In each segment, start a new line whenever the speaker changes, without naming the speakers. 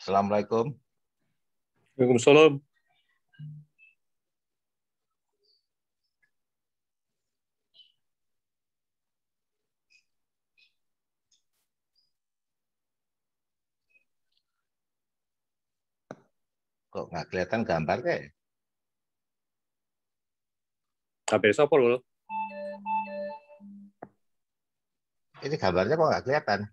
Assalamualaikum.
Waalaikumsalam.
Kok nggak kelihatan gambar kayak?
HP siapa lo?
Ini gambarnya kok nggak kelihatan?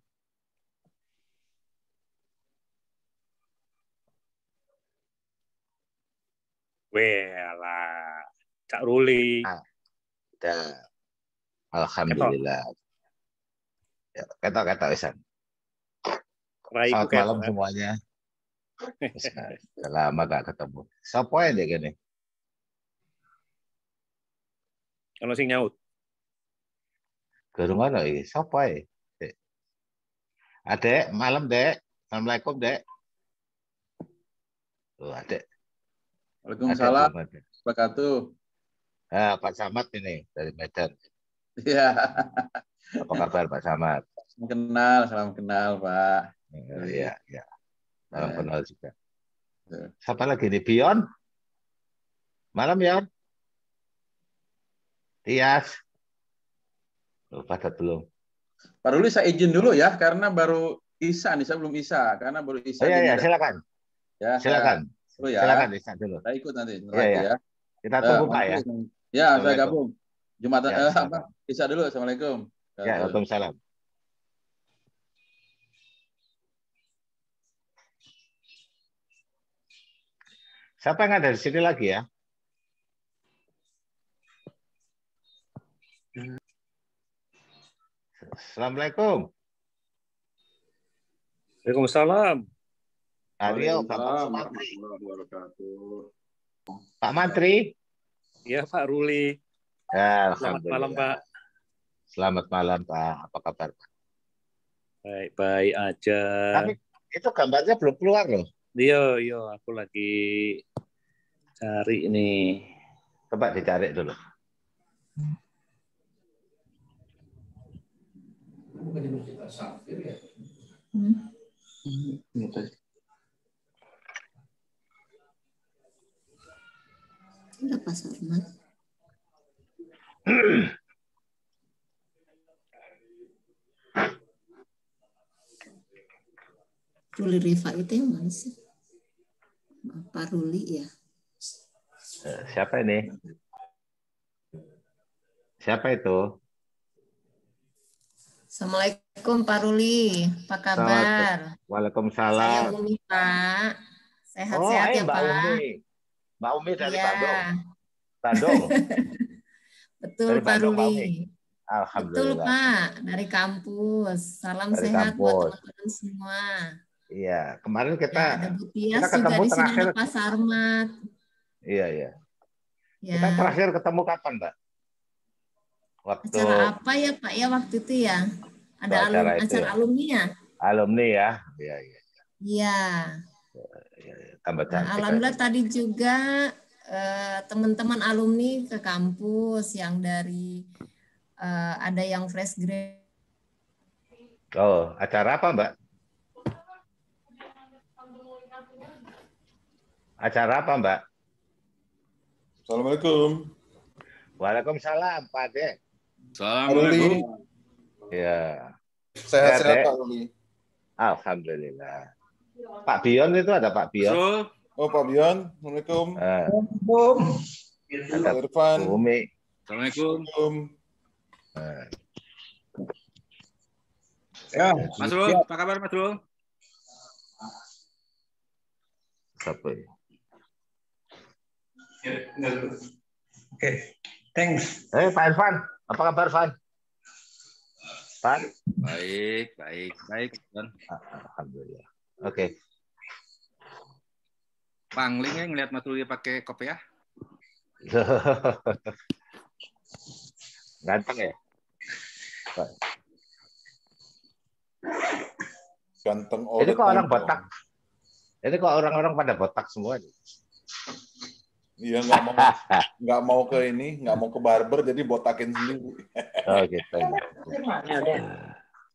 Welah, Cak Ruli.
Udah. Alhamdulillah. Ya, ketok Isan. Selamat malam semuanya. Sudah lama gak ketemu. Siapa yang dia gini?
Kalau sing nyaut.
Gerung ana iki. Siapa ya? Adek, malam Dek. Assalamualaikum Dek. Oh, Adek.
Waalaikumsalam. Wabarakatuh.
Pak Samad ini dari Medan.
Iya.
Apa kabar Pak Samad?
Salam kenal Pak.
Iya. Salam kenal juga. Siapa lagi nih? Bion? Malam Yon? Tias? Pada belum.
Pak Ruli saya izin dulu ya, karena baru Isa nih, saya belum Isa, karena baru Isa.
Iya, silakan.
Ya,
silakan.
Silakan
Isa dulu.
Saya ikut nanti
ya. Kita tunggu Pak ya.
Ya, saya gabung. Jumatan
ya,
Isa dulu. Assalamualaikum.
Ya, waalaikumsalam. Siapa yang ada di sini lagi ya? Assalamualaikum.
Waalaikumsalam.
Ayo, Pak Mantri.
Iya, Pak Ruli.
Ya,
selamat malam, Pak.
Selamat malam, Pak. Apa kabar, Pak?
Baik aja.
Tapi itu gambarnya belum keluar loh.
Iya, aku lagi cari ini.
Coba dicari dulu.
Bukan Universitas Safir ya?
Udah Pak Sarman. Ruli Rifa itu yang mana sih? Pak Ruli ya.
Siapa ini? Siapa itu?
Assalamualaikum Pak Ruli, apa kabar?
Waalaikumsalam.
Saya Umi Pak, sehat-sehat ya
Mbak
Pak.
Mbak Umi dari
ya.
Bandung.
Betul
dari
Pak
Bandung,
Ruli.
Alhamdulillah.
Betul Pak, dari kampus. Salam
dari
sehat
kampus.
buat teman-teman semua.
Iya, kemarin kita
ada Bu Tias
kita
juga
ketemu
di sini,
terakhir.
ada Pak Sarmat.
Iya.
Ya.
Kita terakhir ketemu kapan, Mbak?
Acara apa ya Pak ya waktu itu ya? Ada acara alumni ya?
Alumni ya.
Iya.
Tambah cantik.
Alhamdulillah tadi juga teman-teman alumni ke kampus yang dari ada yang fresh grade.
Oh, acara apa, Mbak? Acara apa, Mbak?
Assalamualaikum.
Waalaikumsalam, Pak Dek.
Assalamualaikum.
Ya.
Sehat-sehat Pak Ruli.
Alhamdulillah. Pak Bion itu ada Pak Bion.
Oh, Pak Bion. Assalamualaikum.
Ada
Pak Irfan.
Umi.
Assalamualaikum.
Ya, Mas Rul, apa kabar Mas Rul?
Siapa ya?
Oke, thanks.
Pak Irfan, apa kabar, Van? Van?
Baik.
Alhamdulillah. Oke.
Panglingnya ngelihat Mas Rul pakai kopiah.
Ganteng ya?
Ganteng.
Ini kok orang botak? Ini kok orang-orang pada botak semua?
Iya, nggak mau ke ini, nggak mau ke barber, jadi botakin sendiri.
Oh gitu.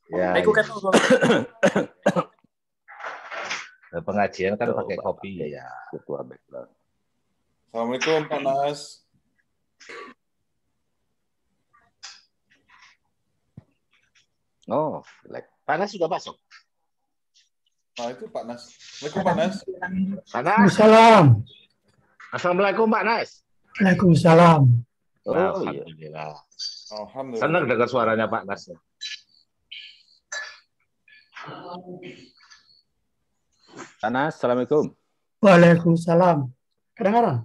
Ya. Pengajian kan
Tuh,
pakai
Bapak.
kopi ya.
Ketua background.
Assalamualaikum Pak Nas.
Oh, like.
Panas sudah masuk.
Nah itu Pak Nas. Assalamualaikum Pak Nas.
Panas.
Waalaikumsalam.
Assalamualaikum Pak Nas.
Waalaikumsalam.
Oh, iya.
Alhamdulillah.
Alhamdulillah.
Senang dengar suaranya Pak Nas.
Pak Nas, Assalamualaikum.
Waalaikumsalam. Kedengaran?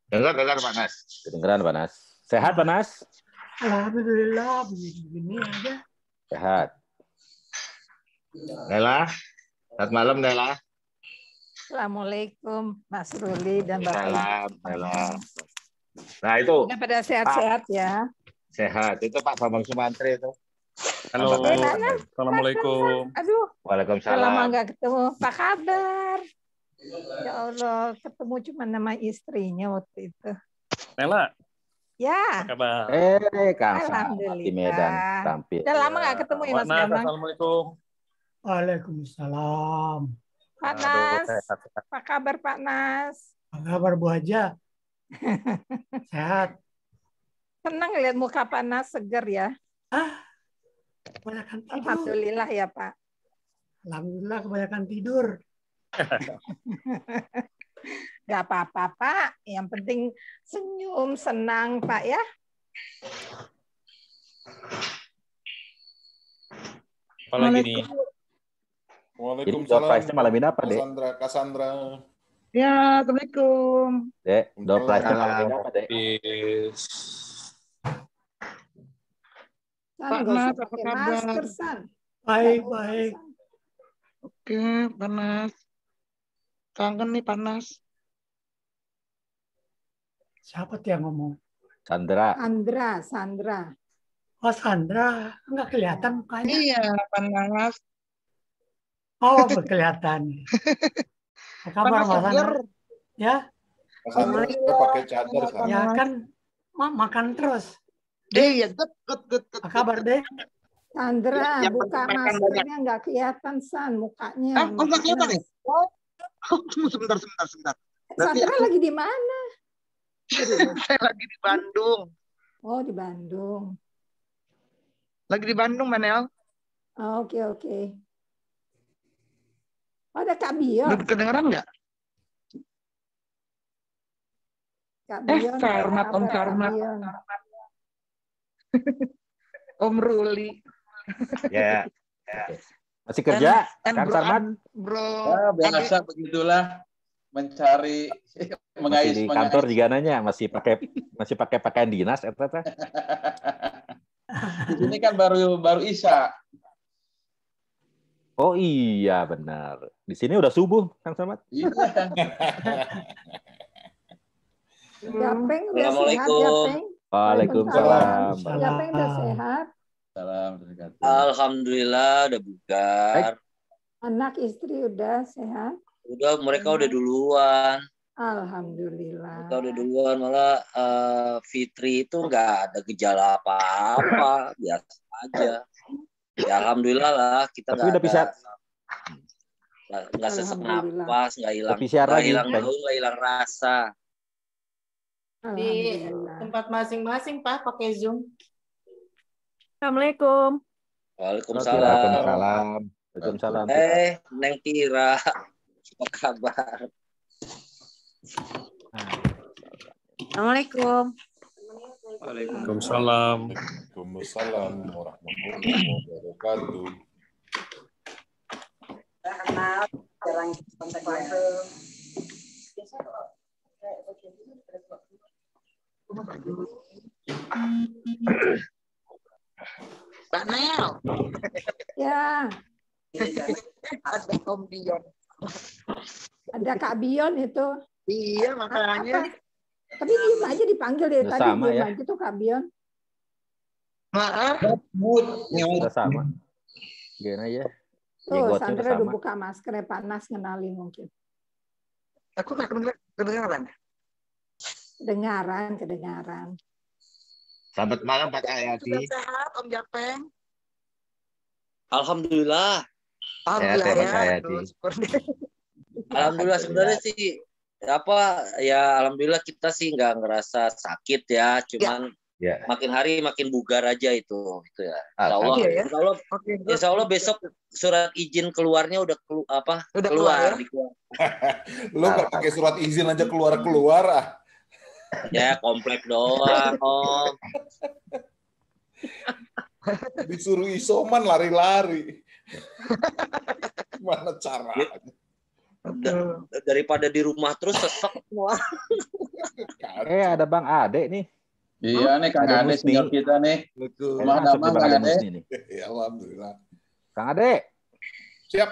Dengar Pak Nas.
Kedengeran Pak Nas. Sehat Pak Nas?
Alhamdulillah, begini aja.
Sehat.
Nela. Selamat malam Nela.
Assalamualaikum Mas Ruli dan Bapak Ibu.
Salam Nela. Nah itu
Udah pada sehat-sehat ya.
sehat. Itu Pak Bambang Sumantri itu.
Halo.
Apa kabar?
Assalamualaikum.
Aduh, udah lama
Waalaikumsalam.
nggak ketemu. Apa kabar? Ya Allah, ketemu cuma nama istrinya waktu itu.
Nela,
Ya,
apa kabar?
Kang Selamat di
alhamdulillah.
Medan tampil.
Udah lama nggak ketemu ya Mas
Nas,
Bambang.
Assalamualaikum.
Waalaikumsalam.
Pak
Aduh,
Nas,
sehat.
apa kabar Pak Nas?
Apa kabar Bu Haja? Sehat.
Senang lihat muka Pak Nas seger ya.
Kebanyakan tidur.
Alhamdulillah ya Pak.
Alhamdulillah kebanyakan tidur.
Gak apa-apa Pak. Yang penting senyum, senang Pak ya.
Apalagi nih?
Jadi door prize-nya malam ini apa, Dek?
Cassandra.
Ya, Assalamualaikum.
Dek, door prize-nya malam ini apa, Dek?
San,
Pak
nggak usah
Nas, apa
pakai
kabar?
masker, San.
Baik.
Oke, Panas. Kangen nih Panas.
Siapa tuh yang ngomong?
Sandra.
Sandra.
Oh, Sandra. Enggak kelihatan mukanya.
Iya, Panas.
Oh, kelihatan. Apa kabar
Panas
Mas
seger.
Sandra? Ya?
Cassandra kita pakai cadar sekarang.
Ya kan makan terus.
Iya, good.
Apa kabar, Dek?
Sandra,
Yang
buka
penting makan
maskernya nggak kelihatan, San, mukanya.
Nggak kelihatan ya? Oh, sebentar.
Sandra lagi di mana?
Saya lagi di Bandung.
Oh, di Bandung.
Lagi di Bandung, Manel.
Oh, oke. Oh, ada Kak Bion.
Udah kedengeran nggak?
Kak Bion.
Sarmat, Om
Kak
Sarmat.
Bion.
Om Ruli.
Ya.
Masih kerja,
And
Kang
bro,
Sarmat?
Bro.
Ya, biasa begitulah mencari
Masih
mengais
di kantor juga nanya, masih pakai pakaian dinas, eta.
Di sini kan baru Isya.
Oh iya, benar. Di sini udah subuh, Kang Sarmat.
Iya.
Japeng udah sehat,
Assalamualaikum.
Japeng.
Waalaikumsalam.
Japeng udah sehat.
Salam.
Alhamdulillah udah bugar.
Anak istri udah sehat.
Udah mereka udah duluan.
Alhamdulillah.
Mereka udah duluan, malah Fitri itu nggak ada gejala apa-apa, biasa aja. Ya alhamdulillah lah kita
Tapi udah bisa
nggak sesak napas, nggak hilang
PCR lagi,
hilang
kan?
bau, nggak hilang rasa.
Di tempat masing-masing Pak pakai Zoom. Assalamualaikum.
Waalaikumsalam.
Waalaikumsalam.
Neng Tira, apa kabar?
Assalamualaikum.
Waalaikumsalam.
Waalaikumsalam warahmatullahi wabarakatuh.
Kenal, jarang kontak langsung.
Pak Nel.
Ya.
Ada Om Dion.
Ada Kak Bion itu.
Iya, makanya.
Tapi diem aja dipanggil dari
Udah
tadi.
sama,
Diem
ya?
aja tuh Kak Bion.
Maaf.
Udah sama. Gimana ya?
Tuh,
Jenggotnya udah
Sandra udah
sama.
buka maskernya panas ngenalin mungkin.
Aku nggak kedengaran.
Kedengaran.
Selamat malam Pak Ayati.
Sudah sehat, Om Japeng.
Alhamdulillah.
Alhamdulillah
Sehat ya,
ya.
Mas Hayati.
Aduh, syukur deh.
Alhamdulillah sebenarnya sih alhamdulillah kita sih nggak ngerasa sakit ya, cuman
Ya.
makin hari makin bugar aja itu ya.
Iya ya. Oke.
Insya Allah besok surat izin keluarnya udah
Udah keluar
keluar.
ya?
Lo nggak pakai surat izin aja keluar ah.
Ya komplek doang Om.
Disuruh isoman lari-lari. Gimana caranya?
Daripada di rumah terus sesek semua.
Ada Bang Ade nih.
Iya nih Kang Ade senior kita nih. Rumah damang Kang Ade.
Ya, alhamdulillah.
Kang Ade.
Siap.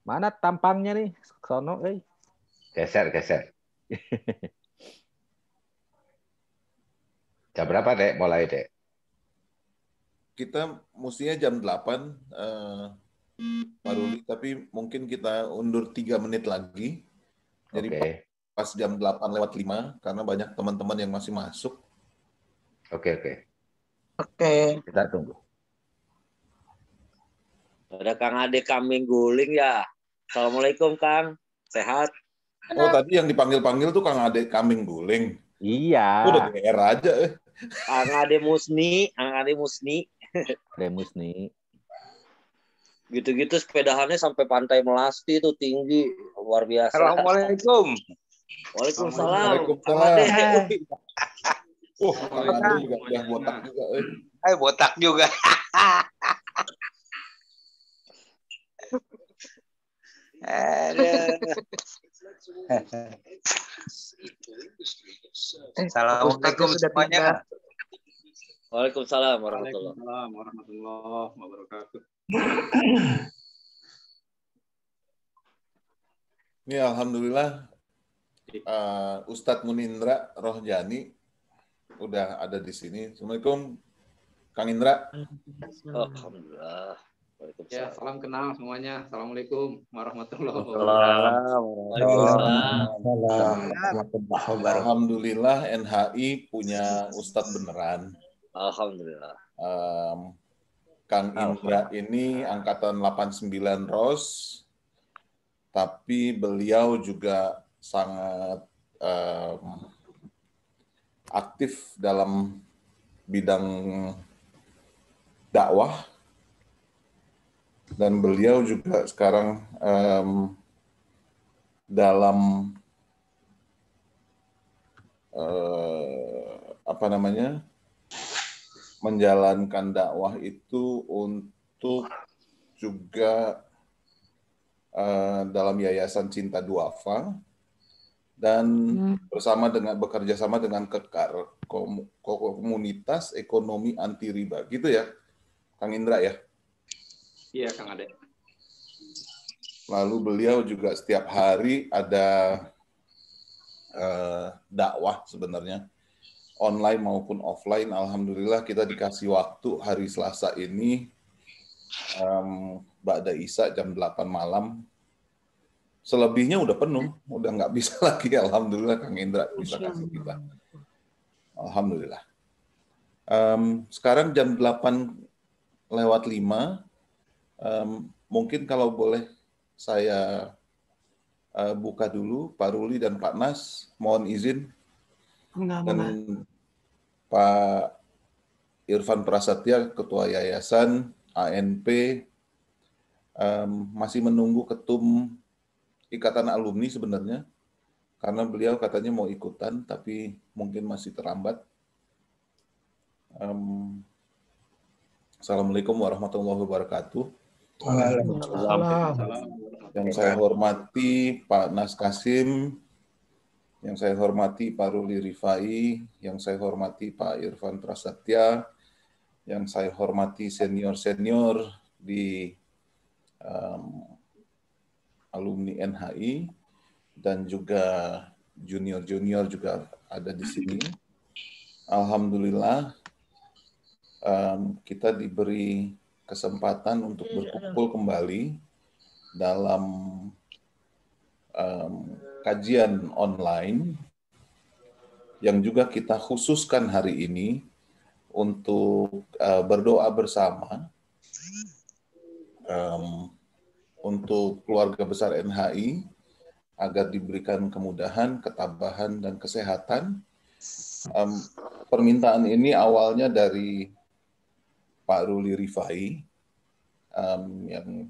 Mana tampangnya nih? Sono,
Geser. Jam berapa, Dek? Mulai, Dek?
Kita mestinya jam 8, Pak Ruli, tapi mungkin kita undur 3 menit lagi. Jadi pas jam 8:05, karena banyak teman-teman yang masih masuk.
Oke.
Kita tunggu.
Ada Kang Ade kambing guling ya. Assalamualaikum Kang, sehat?
Oh tadi yang dipanggil-panggil tuh Kang Ade kambing guling.
Iya.
Udah GR aja.
Kang Ade Musni.
Ade Musni.
Gitu-gitu sepedahannya sampai Pantai Melasti itu tinggi, luar biasa.
Assalamualaikum.
Waalaikumsalam.
Waalaikumsalam. Kang Ade juga udah botak juga.
Botak juga. Assalamualaikum semuanya.
Waalaikumsalam warahmatullahi
wabarakatuh.
Ini alhamdulillah Ustadz Munindra Rohjani udah ada di sini. Assalamualaikum Kang Indra.
Alhamdulillah.
Ya, salam kenal semuanya. Assalamualaikum warahmatullahi
wabarakatuh. Alhamdulillah NHI punya Ustadz beneran.
Alhamdulillah.
Kang Indra ini angkatan 89 ROS, tapi beliau juga sangat aktif dalam bidang dakwah, dan beliau juga sekarang dalam menjalankan dakwah itu untuk juga dalam Yayasan Cinta Duafa dan bekerja sama dengan Kekar, Komunitas Ekonomi Anti Riba, gitu ya, Kang Indra ya?
Iya, Kang Ade.
Lalu beliau juga setiap hari ada dakwah sebenarnya, online maupun offline. Alhamdulillah kita dikasih waktu hari Selasa ini, Ba'da Isya jam 8 malam. Selebihnya udah penuh, udah nggak bisa lagi. Alhamdulillah Kang Indra bisa kasih kita. Alhamdulillah. Sekarang jam 8:05. Mungkin kalau boleh saya buka dulu, Pak Ruli dan Pak Nas, mohon izin. Dan Pak Irfan Prasetya, Ketua Yayasan ANP, masih menunggu ketum Ikatan Alumni sebenarnya, karena beliau katanya mau ikutan, tapi mungkin masih terlambat. Assalamualaikum warahmatullahi wabarakatuh. Yang saya hormati Pak Nas Kasim, yang saya hormati Pak Ruli Rifai, yang saya hormati Pak Irfan Prasetya, yang saya hormati senior-senior di alumni NHI, dan juga junior-junior juga ada di sini. Alhamdulillah kita diberi kesempatan untuk berkumpul kembali dalam kajian online yang juga kita khususkan hari ini untuk berdoa bersama untuk keluarga besar NHI agar diberikan kemudahan, ketabahan, dan kesehatan. Permintaan ini awalnya dari Pak Ruli Rifai yang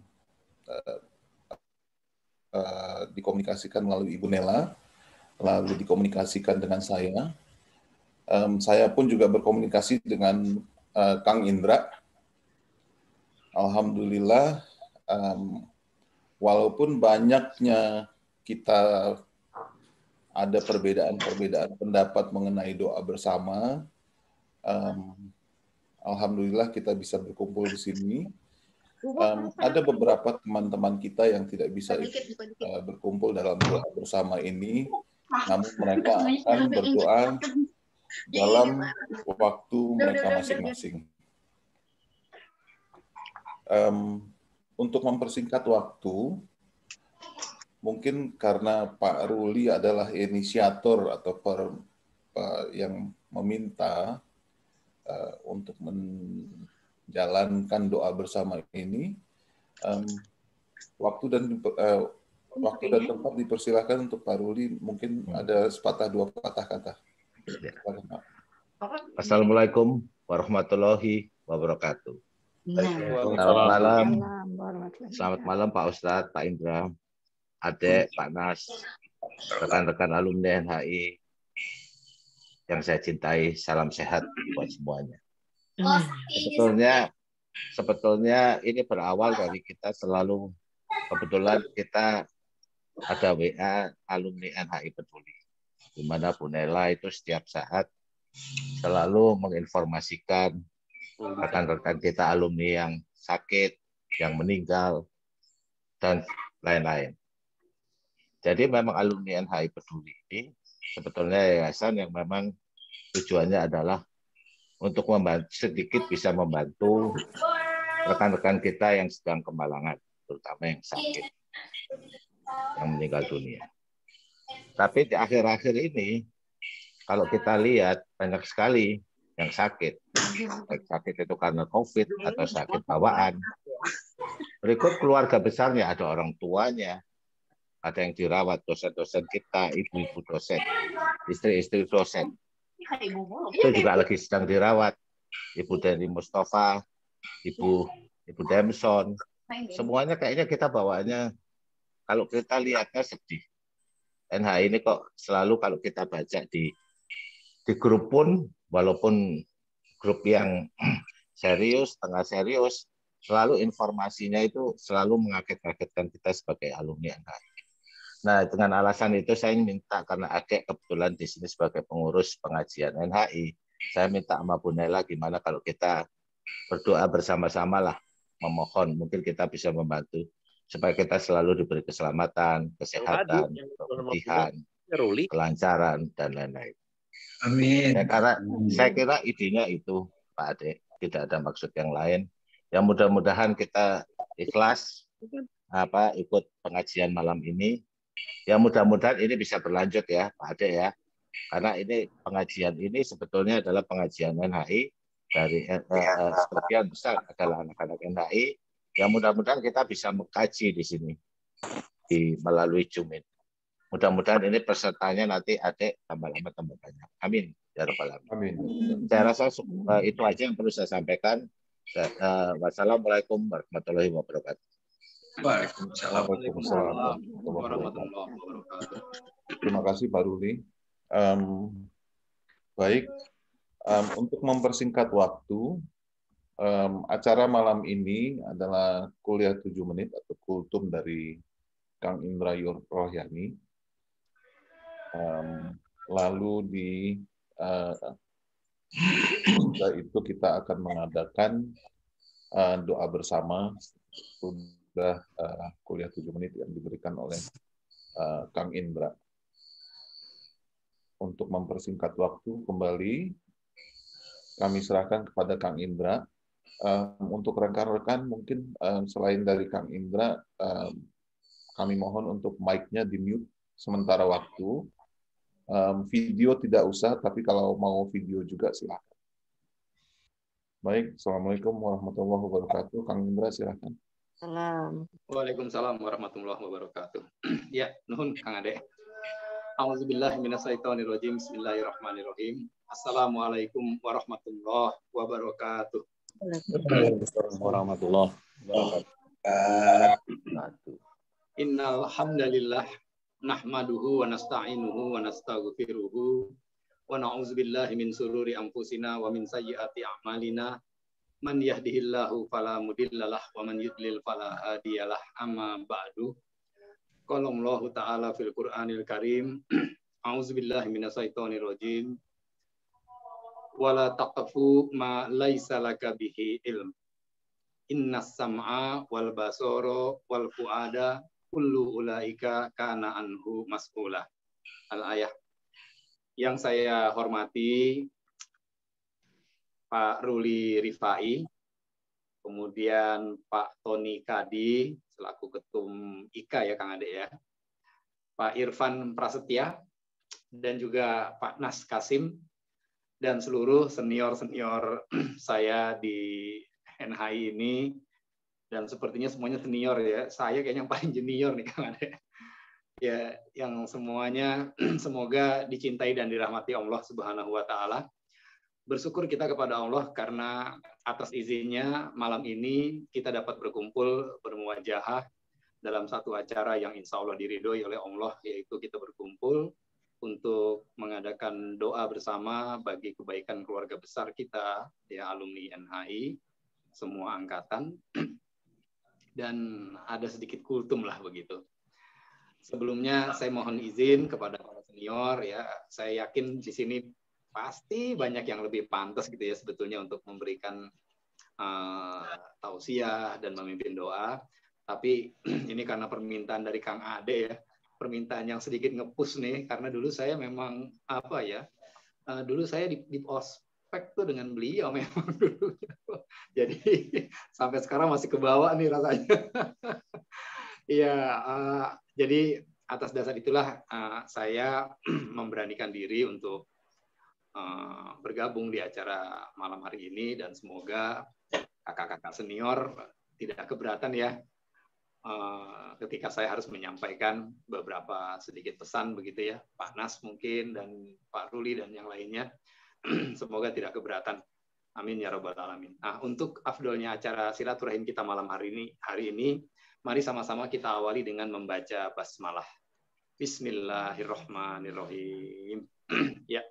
dikomunikasikan melalui Ibu Nela, lalu dikomunikasikan dengan saya. Saya pun juga berkomunikasi dengan Kang Indra. Alhamdulillah, walaupun banyaknya kita ada perbedaan pendapat mengenai doa bersama, alhamdulillah kita bisa berkumpul di sini. Ada beberapa teman-teman kita yang tidak bisa berkumpul dalam doa bersama ini, namun mereka akan berdoa dalam waktu mereka masing-masing. Untuk mempersingkat waktu, mungkin karena Pak Ruli adalah inisiator atau yang meminta untuk menjalankan doa bersama ini, waktu dan tempat dipersilakan untuk Pak Ruli, mungkin ada sepatah dua patah kata.
Assalamualaikum warahmatullahi wabarakatuh. Selamat malam. Selamat malam Pak Ustadz, Pak Indra, Adek, Pak Nas, rekan-rekan alumni NHI yang saya cintai, salam sehat buat semuanya. Sebetulnya ini berawal dari kita selalu, kebetulan kita ada WA alumni NHI Peduli, di mana Bu Nela itu setiap saat selalu menginformasikan rekan-rekan kita alumni yang sakit, yang meninggal, dan lain-lain. Jadi memang alumni NHI Peduli ini sebetulnya yayasan yang memang tujuannya adalah untuk sedikit bisa membantu rekan-rekan kita yang sedang kemalangan, terutama yang sakit, yang meninggal dunia. Tapi di akhir-akhir ini, kalau kita lihat banyak sekali yang sakit, baik sakit itu karena COVID atau sakit bawaan. Berikut keluarga besarnya, ada orang tuanya, ada yang dirawat, dosen-dosen kita, ibu-ibu dosen, istri-istri dosen. Itu juga lagi sedang dirawat. Ibu Deni Mustafa, Ibu Demson, semuanya kayaknya kita bawaannya, kalau kita lihatnya sedih. NHI ini kok selalu kalau kita baca di grup pun, walaupun grup yang serius, tengah serius, selalu informasinya itu selalu mengaget-agetkan kita sebagai alumni NHI. Nah, dengan alasan itu saya minta, karena Adek kebetulan di sini sebagai pengurus pengajian NHI, saya minta sama Bu Nela gimana kalau kita berdoa bersama-sama lah, memohon, mungkin kita bisa membantu supaya kita selalu diberi keselamatan, kesehatan, keputihan, kelancaran, dan lain-lain.
Amin.
Ya, karena saya kira idenya itu, Pak Adek, tidak ada maksud yang lain. Yang mudah-mudahan kita ikhlas ikut pengajian malam ini. Ya mudah-mudahan ini bisa berlanjut ya Pak Adek ya. Karena ini pengajian ini sebetulnya adalah pengajian NHI dari sebagian besar adalah anak-anak NHI. Yang mudah-mudahan kita bisa mengkaji di sini melalui Zoom ini. Mudah-mudahan ini pesertanya nanti Adek tambah lama tambah banyak. Amin. Ya Rabbal Alamin. Amin. Saya rasa itu aja yang perlu saya sampaikan. Wassalamualaikum warahmatullahi wabarakatuh.
Waalaikumsalam.
Terima kasih Pak Ruli. Baik, untuk mempersingkat waktu, acara malam ini adalah kuliah 7 menit atau kultum dari Kang Indra Rohyani. Lalu setelah itu kita akan mengadakan doa bersama. Sudah kuliah 7 menit yang diberikan oleh Kang Indra. Untuk mempersingkat waktu kembali, kami serahkan kepada Kang Indra. Untuk rekan-rekan mungkin selain dari Kang Indra, kami mohon untuk mic-nya di-mute sementara waktu. Video tidak usah, tapi kalau mau video juga silakan. Baik, Assalamualaikum warahmatullahi wabarakatuh. Kang Indra silakan.
Salam.
Waalaikumsalam warahmatullahi wabarakatuh. Ya, nuhun Kang Ade. Auzubillahi minasyaitonirrajim. Bismillahirrahmanirrahim. Assalamualaikum warahmatullahi wabarakatuh.
Waalaikumsalam warahmatullahi wabarakatuh.
Innal hamdalillah nahmaduhu wa nasta'inuhu wa nastaghfiruhu wa na'udzubillahi min sururi anfusina wa min sayyiati a'malina. Man yahdihillahu fala mudhillalah wa man yudlil fala hadiyalah. Amma ba'du. Qala Allahu ta'ala fil Qur'anil Karim. A'udzubillahi minasyaitonir rajim. Wala taqfu ma laisa laka bihi ilm. Innas sam'a wal basara wal fuada kullu ulaika kana anhu mas'ula. Al-ayah. Yang saya hormati Pak Ruli Rifai, kemudian Pak Tony Kadi selaku Ketum IKA ya Kang Ade ya, Pak Irfan Prasetya, dan juga Pak Nas Kasim, dan seluruh senior-senior saya di NHI ini, dan sepertinya semuanya senior ya, saya kayaknya yang paling junior nih Kang Ade. Ya, yang semuanya semoga dicintai dan dirahmati Allah Subhanahu wa Ta'ala. Bersyukur kita kepada Allah karena atas izinnya malam ini kita dapat berkumpul bermuwajahah dalam satu acara yang insya Allah diridhoi oleh Allah, yaitu kita berkumpul untuk mengadakan doa bersama bagi kebaikan keluarga besar kita, ya alumni NHI, semua angkatan, dan ada sedikit kultum lah begitu. Sebelumnya saya mohon izin kepada para senior, ya saya yakin di sini pasti banyak yang lebih pantas gitu ya sebetulnya untuk memberikan tausiah dan memimpin doa. Tapi ini karena permintaan dari Kang Ade ya, permintaan yang sedikit nge-push nih, karena dulu saya memang apa ya, dulu saya di ospek tuh dengan beliau memang dulu. Jadi sampai sekarang masih kebawa nih rasanya. Iya, jadi atas dasar itulah saya memberanikan diri untuk bergabung di acara malam hari ini, dan semoga kakak-kakak senior tidak keberatan ya ketika saya harus menyampaikan beberapa sedikit pesan begitu ya, Pak Nas mungkin dan Pak Ruli dan yang lainnya. Semoga tidak keberatan. Amin ya rabbal alamin. Nah, untuk afdolnya acara silaturahim kita malam hari ini, mari sama-sama kita awali dengan membaca basmalah. Bismillahirrahmanirrahim. Ya.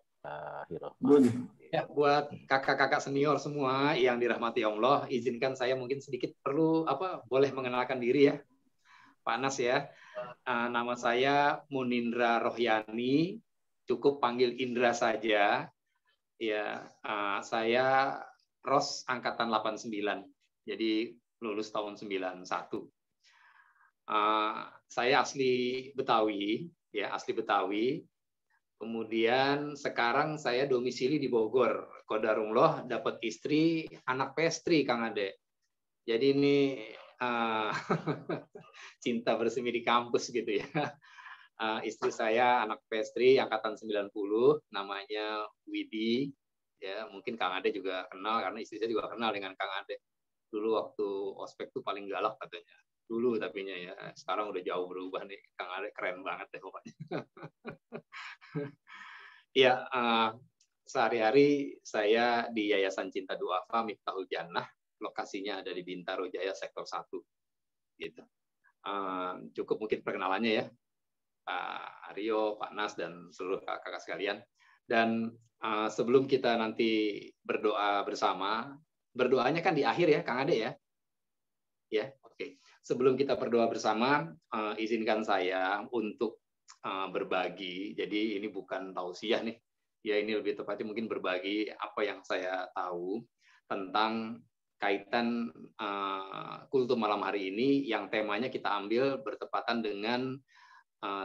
Ya, buat kakak-kakak senior semua yang dirahmati Allah, izinkan saya mungkin sedikit boleh mengenalkan diri ya, Pak Nas ya. Nama saya Munindra Rohyani, cukup panggil Indra saja. Ya, saya ROS angkatan 89, jadi lulus tahun 91. Saya asli Betawi, ya asli Betawi. Kemudian sekarang saya domisili di Bogor. Qadarullah dapat istri, anak pestri Kang Ade. Jadi ini cinta bersemi di kampus gitu ya. Istri saya anak pestri angkatan 90, namanya Widi. Ya, mungkin Kang Ade juga kenal karena istri saya juga kenal dengan Kang Ade. Dulu waktu ospek tuh paling galak katanya. Dulu tapinya ya, sekarang udah jauh berubah nih. Kang Ade keren banget deh pokoknya. Ya, sehari-hari saya di Yayasan Cinta Duafa Miftahul Jannah, lokasinya ada di Bintaro Jaya Sektor 1. Gitu. Cukup mungkin perkenalannya ya, Pak Aryo, Pak Nas, dan seluruh kakak-kakak sekalian. Dan sebelum kita nanti berdoa bersama, berdoanya kan di akhir ya, Kang Ade ya. Ya, oke. Sebelum kita berdoa bersama, izinkan saya untuk berbagi. Jadi ini bukan tausiah nih. Ya, ini lebih tepatnya mungkin berbagi apa yang saya tahu tentang kaitan kultum malam hari ini, yang temanya kita ambil bertepatan dengan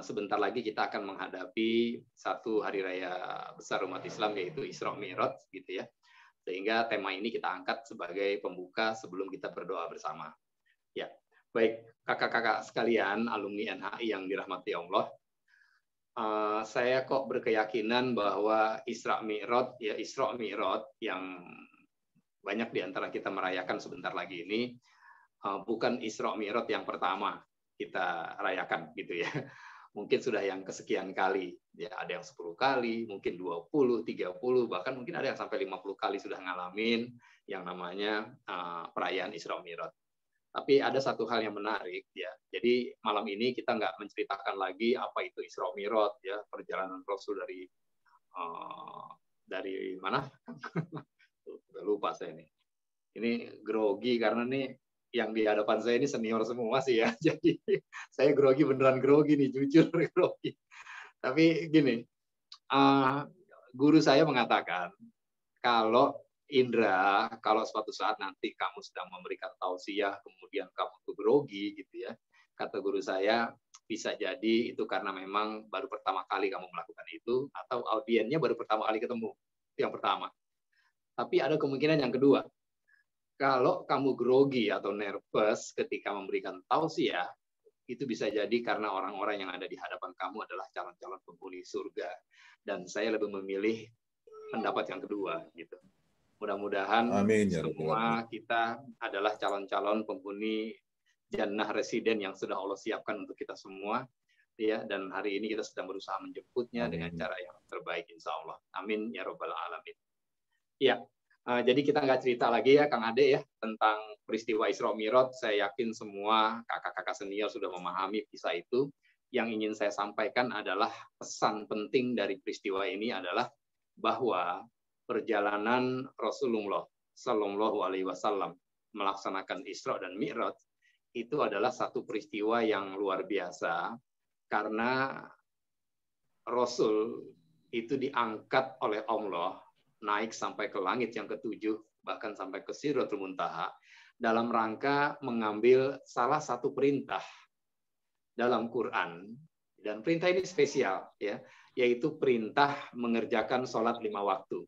sebentar lagi kita akan menghadapi satu hari raya besar umat Islam, yaitu Isra Mi'raj gitu ya. Sehingga tema ini kita angkat sebagai pembuka sebelum kita berdoa bersama. Ya, baik kakak-kakak sekalian alumni NHI yang dirahmati Allah. Saya kok berkeyakinan bahwa Isra Mi'raj yang banyak di antara kita merayakan sebentar lagi ini bukan Isra Mi'raj yang pertama kita rayakan gitu ya. Mungkin sudah yang kesekian kali, ya ada yang 10 kali, mungkin 20, 30, bahkan mungkin ada yang sampai 50 kali sudah ngalamin yang namanya perayaan Isra Mi'raj. Tapi ada satu hal yang menarik ya. Jadi malam ini kita nggak menceritakan lagi apa itu Isra Mi'raj ya, perjalanan Rasul dari mana? Udah lupa saya nih. Ini grogi karena nih yang di hadapan saya ini senior semua sih ya. Jadi saya grogi, beneran grogi nih, jujur grogi. Tapi gini, guru saya mengatakan, kalau Indra, kalau suatu saat nanti kamu sedang memberikan tausiah, kemudian kamu tuh grogi gitu ya, kata guru saya, bisa jadi itu karena memang baru pertama kali kamu melakukan itu, atau audiennya baru pertama kali ketemu. Itu yang pertama. Tapi ada kemungkinan yang kedua. Kalau kamu grogi atau nervous ketika memberikan tausiah, itu bisa jadi karena orang-orang yang ada di hadapan kamu adalah calon-calon penghuni surga. Dan saya lebih memilih pendapat yang kedua. Gitu. Mudah-mudahan semua kita adalah calon-calon penghuni jannah residen yang sudah Allah siapkan untuk kita semua. Ya, dan hari ini kita sedang berusaha menjemputnya dengan cara yang terbaik, insya Allah. Amin ya Rabbal Alamin. Ya. Jadi kita nggak cerita lagi ya Kang Ade ya tentang peristiwa Isra Mi'raj. Saya yakin semua kakak-kakak senior sudah memahami kisah itu. Yang ingin saya sampaikan adalah pesan penting dari peristiwa ini adalah bahwa perjalanan Rasulullah Shallallahu Alaihi Wasallam melaksanakan Isra dan Mi'raj itu adalah satu peristiwa yang luar biasa karena Rasul itu diangkat oleh Allah naik sampai ke langit yang ketujuh, bahkan sampai ke Sidratul Muntaha, dalam rangka mengambil salah satu perintah dalam Quran, dan perintah ini spesial, ya, yaitu perintah mengerjakan sholat 5 waktu.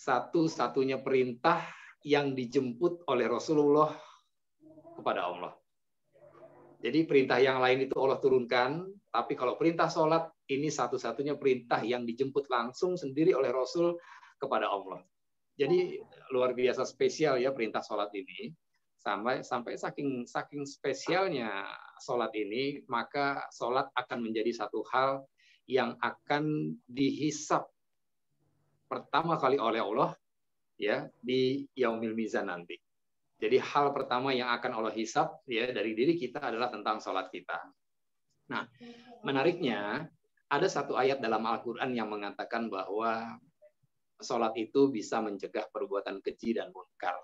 Satu-satunya perintah yang dijemput oleh Rasulullah kepada Allah. Jadi perintah yang lain itu Allah turunkan, tapi kalau perintah sholat, ini satu-satunya perintah yang dijemput langsung sendiri oleh Rasul kepada Allah. Jadi luar biasa spesial ya perintah sholat ini. Sampai saking spesialnya sholat ini, maka sholat akan menjadi satu hal yang akan dihisab pertama kali oleh Allah ya di Yaumil Mizan nanti. Jadi hal pertama yang akan Allah hisab ya dari diri kita adalah tentang sholat kita. Nah, menariknya ada satu ayat dalam Al-Quran yang mengatakan bahwa sholat itu bisa mencegah perbuatan keji dan munkar,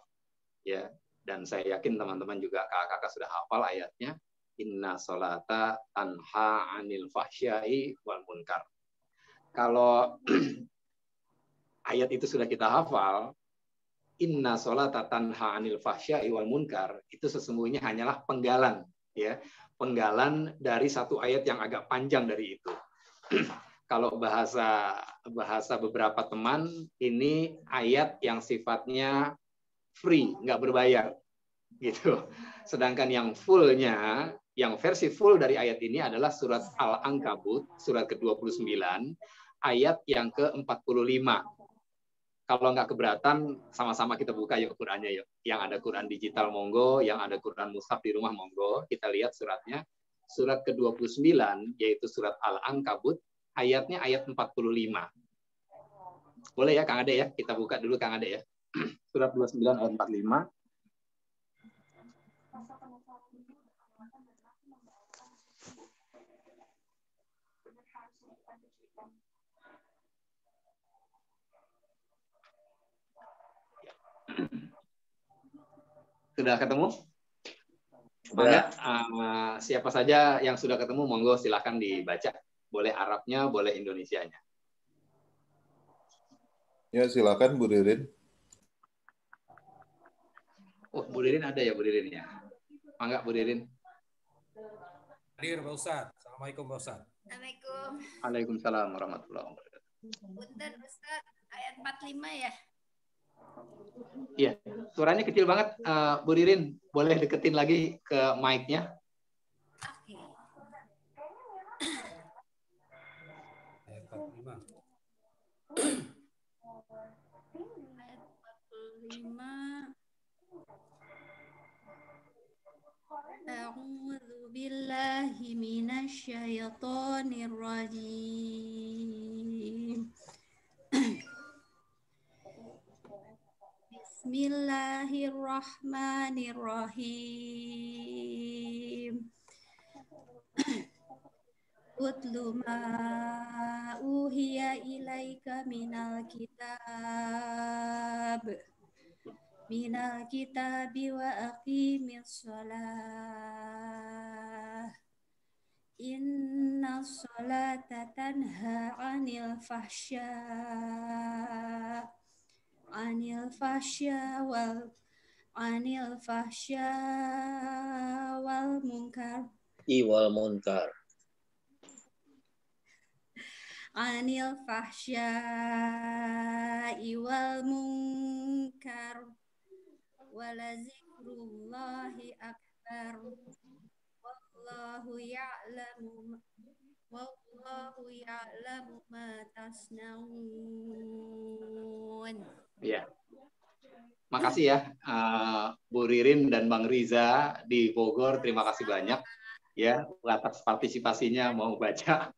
ya. Dan saya yakin teman-teman juga kakak-kakak sudah hafal ayatnya. Inna sholata tanha anil fahsyai wal munkar. Kalau ayat itu sudah kita hafal, Inna sholata tanha anil fahsyai wal munkar, itu sesungguhnya hanyalah penggalan, ya, penggalan dari satu ayat yang agak panjang dari itu. Kalau bahasa beberapa teman, ini ayat yang sifatnya free, nggak berbayar, gitu. Sedangkan yang fullnya, yang versi full dari ayat ini adalah surat Al-Ankabut, surat ke-29, ayat yang ke-45. Kalau nggak keberatan, sama-sama kita buka yuk Qurannya yuk. Yang ada Quran digital monggo, yang ada Quran mushaf di rumah monggo. Kita lihat suratnya. Surat ke-29, yaitu surat Al-Ankabut, ayatnya ayat 45. Boleh ya Kang Ade ya? Kita buka dulu Kang Ade ya. Surat 29 ayat 45. Sudah ketemu? Sudah. Siapa saja yang sudah ketemu, monggo silakan dibaca. Boleh Arabnya, boleh Indonesianya.
Ya, silakan Bu Ririn.
Oh, Bu Ririn ada ya Bu Ririn ya? Mangga Bu Ririn.
Hadir Pak Ustadz. Assalamualaikum Pak Ustadz.
Assalamualaikum.
Waalaikumsalam warahmatullahi wabarakatuh.
Punten Ustadz, ayat 45 ya?
Iya, suaranya kecil banget, Bu Ririn. Boleh deketin lagi ke mic-nya?
Oke.
Ayat 45.
Ayat 45.
A'udzu billahi minasyaitonir rajim. Bismillahirrahmanirrahim. Utlu ma uhiya ilaika minal kitabi wa aqimis shalah. Inna sholata tanha 'anil fahsya wal munkar.
Iwal munkar.
Anil fahsya'i wal munkar wala zikrullahi akbar wallahu ya'lamu ma tasnaun.
Ya. Makasih ya Bu Ririn dan Bang Riza di Bogor, terima kasih banyak ya atas partisipasinya mau baca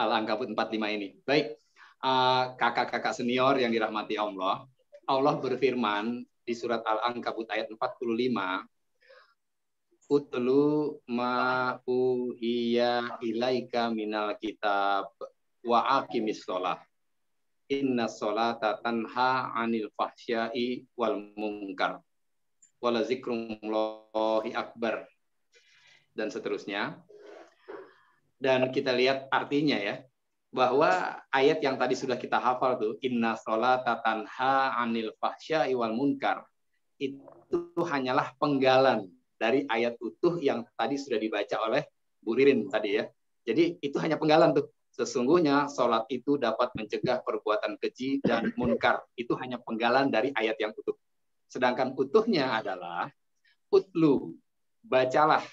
Al-Ankabut 45 ini. Baik, kakak-kakak senior yang dirahmati Allah, Allah berfirman di surat Al-Ankabut ayat 45, Utlu ma uhiya ilaika minal kitab wa aqimis shalah. Inna sholata tanha 'anil fahsya'i wal munkar. Wala zikrullahi akbar. Dan seterusnya. Dan kita lihat artinya ya, bahwa ayat yang tadi sudah kita hafal tuh, inna sholata tanha 'anil fahsya'i wal munkar, itu hanyalah penggalan dari ayat utuh yang tadi sudah dibaca oleh Bu Ririn tadi ya. Jadi itu hanya penggalan tuh. Sesungguhnya sholat itu dapat mencegah perbuatan keji dan munkar. Itu hanya penggalan dari ayat yang utuh. Sedangkan utuhnya adalah utlu, bacalah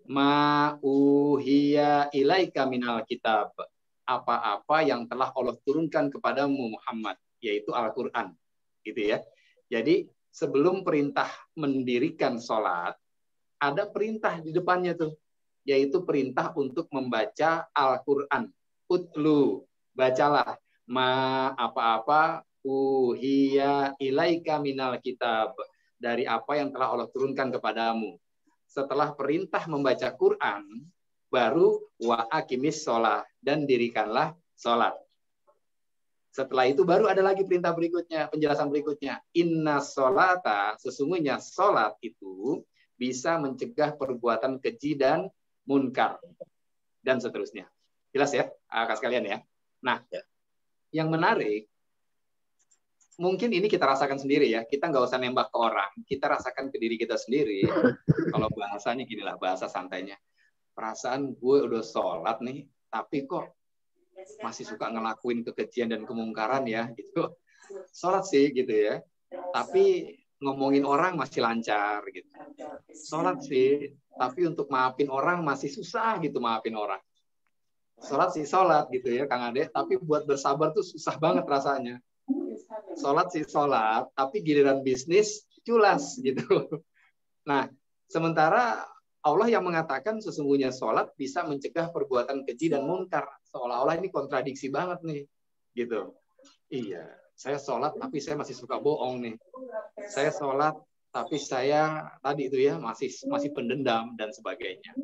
ma uhiya ilaika minal kitab, apa-apa yang telah Allah turunkan kepadamu Muhammad, yaitu Al-Qur'an, gitu ya. Jadi sebelum perintah mendirikan sholat, ada perintah di depannya tuh, yaitu perintah untuk membaca Al-Qur'an. Utlu, bacalah ma apa-apa uhiya ilaika minal kitab, dari apa yang telah Allah turunkan kepadamu. Setelah perintah membaca Quran, baru wa aqimis sholah, dan dirikanlah sholat. Setelah itu baru ada lagi perintah berikutnya, penjelasan berikutnya. Inna sholata, sesungguhnya sholat itu bisa mencegah perbuatan keji dan munkar. Dan seterusnya. Jelas ya, kakak sekalian ya. Nah, yang menarik, mungkin ini kita rasakan sendiri ya. Kita nggak usah nembak ke orang. Kita rasakan ke diri kita sendiri. Kalau bahasanya ginilah, bahasa santainya. Perasaan gue udah sholat nih, tapi kok masih suka ngelakuin kekejian dan kemungkaran ya, gitu. Sholat sih, gitu ya. Tapi ngomongin orang masih lancar, gitu. Sholat sih, tapi untuk maafin orang masih susah, gitu, maafin orang. Sholat sih sholat, gitu ya, Kang Ade. Tapi buat bersabar tuh susah banget rasanya. Sholat sih sholat, tapi giliran bisnis culas gitu. Nah, sementara Allah yang mengatakan sesungguhnya sholat bisa mencegah perbuatan keji dan munkar. Seolah-olah ini kontradiksi banget nih, gitu. Iya, saya sholat tapi saya masih suka bohong nih. Saya sholat tapi saya tadi itu ya masih pendendam dan sebagainya.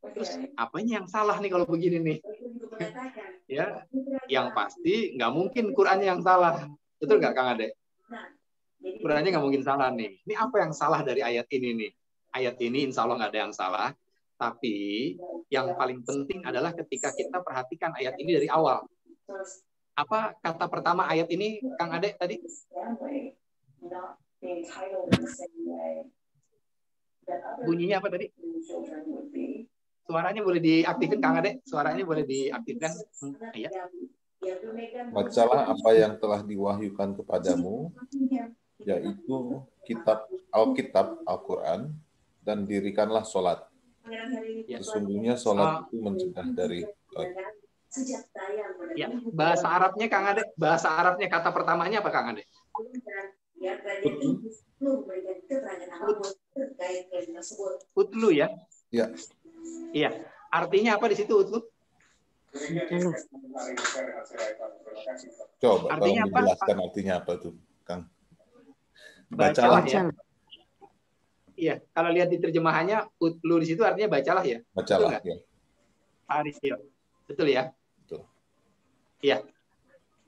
Terus apanya yang salah nih kalau begini nih? Ya, yang pasti nggak mungkin Qurannya yang salah. Betul nggak, Kang Ade? Qurannya nggak mungkin salah nih. Ini apa yang salah dari ayat ini nih? Ayat ini insya Allah nggak ada yang salah. Tapi yang paling penting adalah ketika kita perhatikan ayat ini dari awal. Apa kata pertama ayat ini, Kang Ade tadi? Bunyinya apa tadi? Suaranya boleh diaktifin, Kang Ade? Suaranya boleh diaktifkan? Iya.
Bacalah apa yang telah diwahyukan kepadamu, yaitu Alkitab, Al-Quran, dan dirikanlah sholat. Sesungguhnya sholat itu mencegah dari
ya, bahasa Arabnya, Kang Ade? Bahasa Arabnya kata pertamanya apa, Kang Ade? Utlu ya?
Ya.
Iya. Artinya apa di situ, Utlu?
Coba
Artinya
tolong
apa,
dijelaskan artinya apa tuh, Kang?
Bacalah
Bacalah.
ya. Iya, kalau lihat di terjemahannya, utlu di situ artinya bacalah ya.
Bacalah,
betul
ya.
Iya. Betul ya?
Betul.
Iya.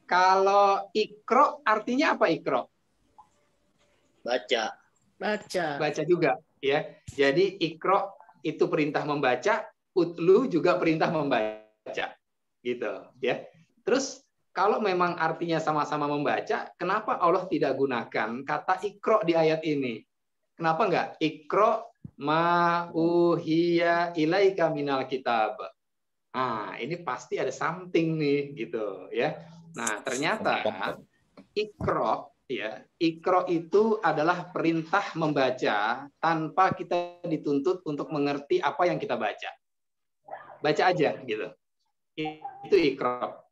Kalau ikro artinya apa ikro?
Baca.
Baca juga, ya. Jadi ikro itu perintah membaca, utlu juga perintah membaca. Gitu, ya. Terus kalau memang artinya sama-sama membaca, kenapa Allah tidak gunakan kata ikro di ayat ini? Kenapa enggak? Ikro ma uhiya ilaika minal kitab. Nah, ini pasti ada something nih, gitu ya. Nah, ternyata ikro, ya, ikro itu adalah perintah membaca tanpa kita dituntut untuk mengerti apa yang kita baca. Baca aja, gitu. Itu ikro.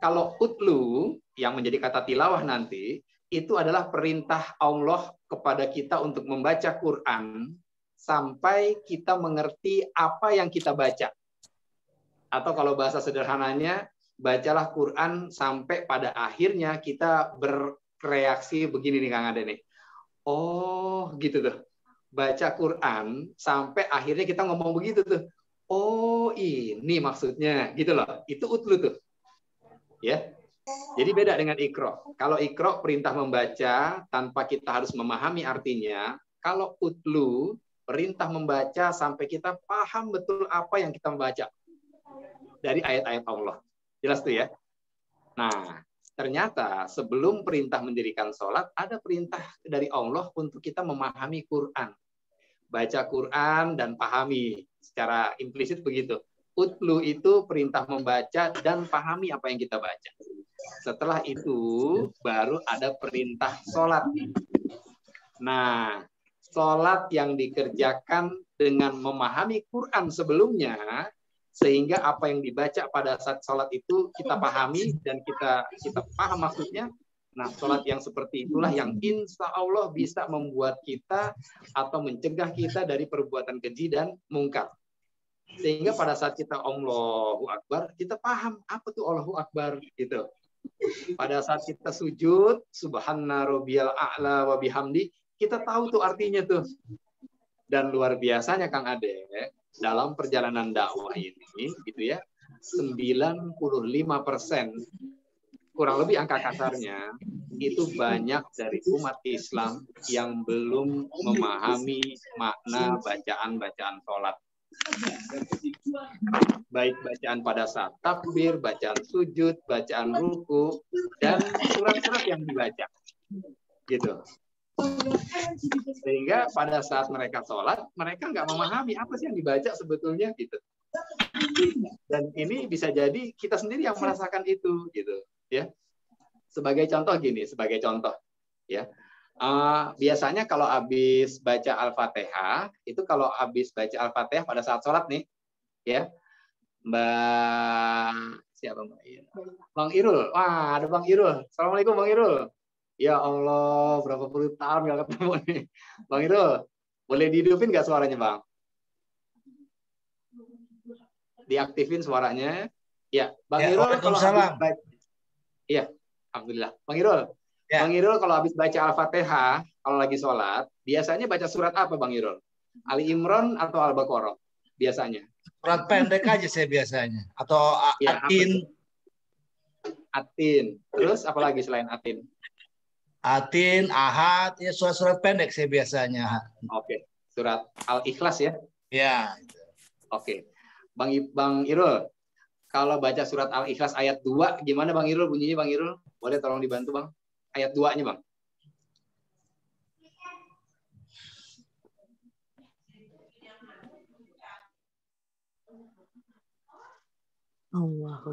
Kalau utlu yang menjadi kata tilawah nanti itu adalah perintah Allah kepada kita untuk membaca Quran sampai kita mengerti apa yang kita baca. Atau kalau bahasa sederhananya, bacalah Quran sampai pada akhirnya kita bereaksi begini nih Kang Ade nih. Oh, gitu tuh. Baca Quran sampai akhirnya kita ngomong begitu tuh. Oh, ini maksudnya, gitu loh. Itu utlu tuh. Ya. Jadi beda dengan ikro. Kalau ikro perintah membaca tanpa kita harus memahami artinya. Kalau utlu perintah membaca sampai kita paham betul apa yang kita membaca dari ayat-ayat Allah. Jelas tuh ya. Nah, ternyata sebelum perintah mendirikan sholat ada perintah dari Allah untuk kita memahami Quran. Baca Quran dan pahami secara implisit begitu. Utlu itu perintah membaca dan pahami apa yang kita baca. Setelah itu baru ada perintah sholat. Nah, sholat yang dikerjakan dengan memahami Quran sebelumnya, sehingga apa yang dibaca pada saat sholat itu kita pahami dan kita paham maksudnya. Nah, sholat yang seperti itulah yang insya Allah bisa membuat kita atau mencegah kita dari perbuatan keji dan mungkar. Sehingga pada saat kita Allahu Akbar, kita paham apa tuh Allahu Akbar gitu. Pada saat kita sujud, Subhana rabbiyal a'la wa bihamdi, kita tahu tuh artinya tuh. Dan luar biasanya Kang Ade, dalam perjalanan dakwah ini gitu ya, 95% kurang lebih angka kasarnya itu banyak dari umat Islam yang belum memahami makna bacaan-bacaan sholat. Baik bacaan pada saat takbir, bacaan sujud, bacaan ruku, dan surat-surat yang dibaca. Gitu. Sehingga pada saat mereka sholat, mereka nggak memahami apa sih yang dibaca sebetulnya gitu. Dan ini bisa jadi kita sendiri yang merasakan itu gitu, ya. Sebagai contoh gini, sebagai contoh, ya. Biasanya kalau habis baca Al-Fatihah, itu kalau habis baca Al-Fatihah pada saat sholat nih, ya, siapa Mbak? Bang Irul, wah ada Bang Irul. Assalamualaikum Bang Irul. Ya Allah, berapa puluh tahun nggak ketemu nih. Bang Irul, boleh dihidupin nggak suaranya Bang? Diaktifin suaranya. Ya, Bang Irul kalau habis baca, ya, alhamdulillah. Bang Irul. Ya. Bang Irul kalau habis baca Al-Fatihah, kalau lagi sholat, biasanya baca surat apa Bang Irul? Ali Imran atau Al-Baqarah? Biasanya.
Surat pendek aja saya biasanya. Atau
ya,
Atin.
Atin. Terus apa lagi selain Atin?
Atin, Ahad, ya surat-surat pendek saya biasanya.
Oke. Surat Al-Ikhlas ya?
Ya.
Oke. Bang Irul, kalau baca surat Al-Ikhlas ayat 2, gimana Bang Irul bunyinya Bang Irul? Boleh tolong dibantu Bang? Ayat 2-nya Bang.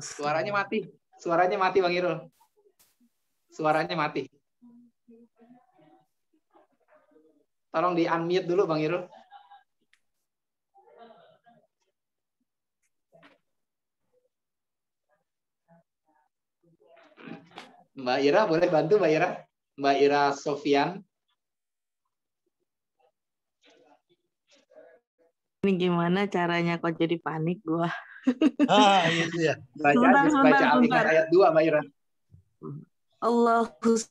Suaranya mati. Suaranya mati Bang Irul. Suaranya mati. Tolong di-unmute dulu Bang Irul. Mbak Ira boleh bantu Mbak Ira? Mbak Ira Sofian.
Ini gimana caranya kok jadi panik gua?
Ah, itu ya.
Baca Al-Ikhlas ayat 2, Mbak Ira.
Allahus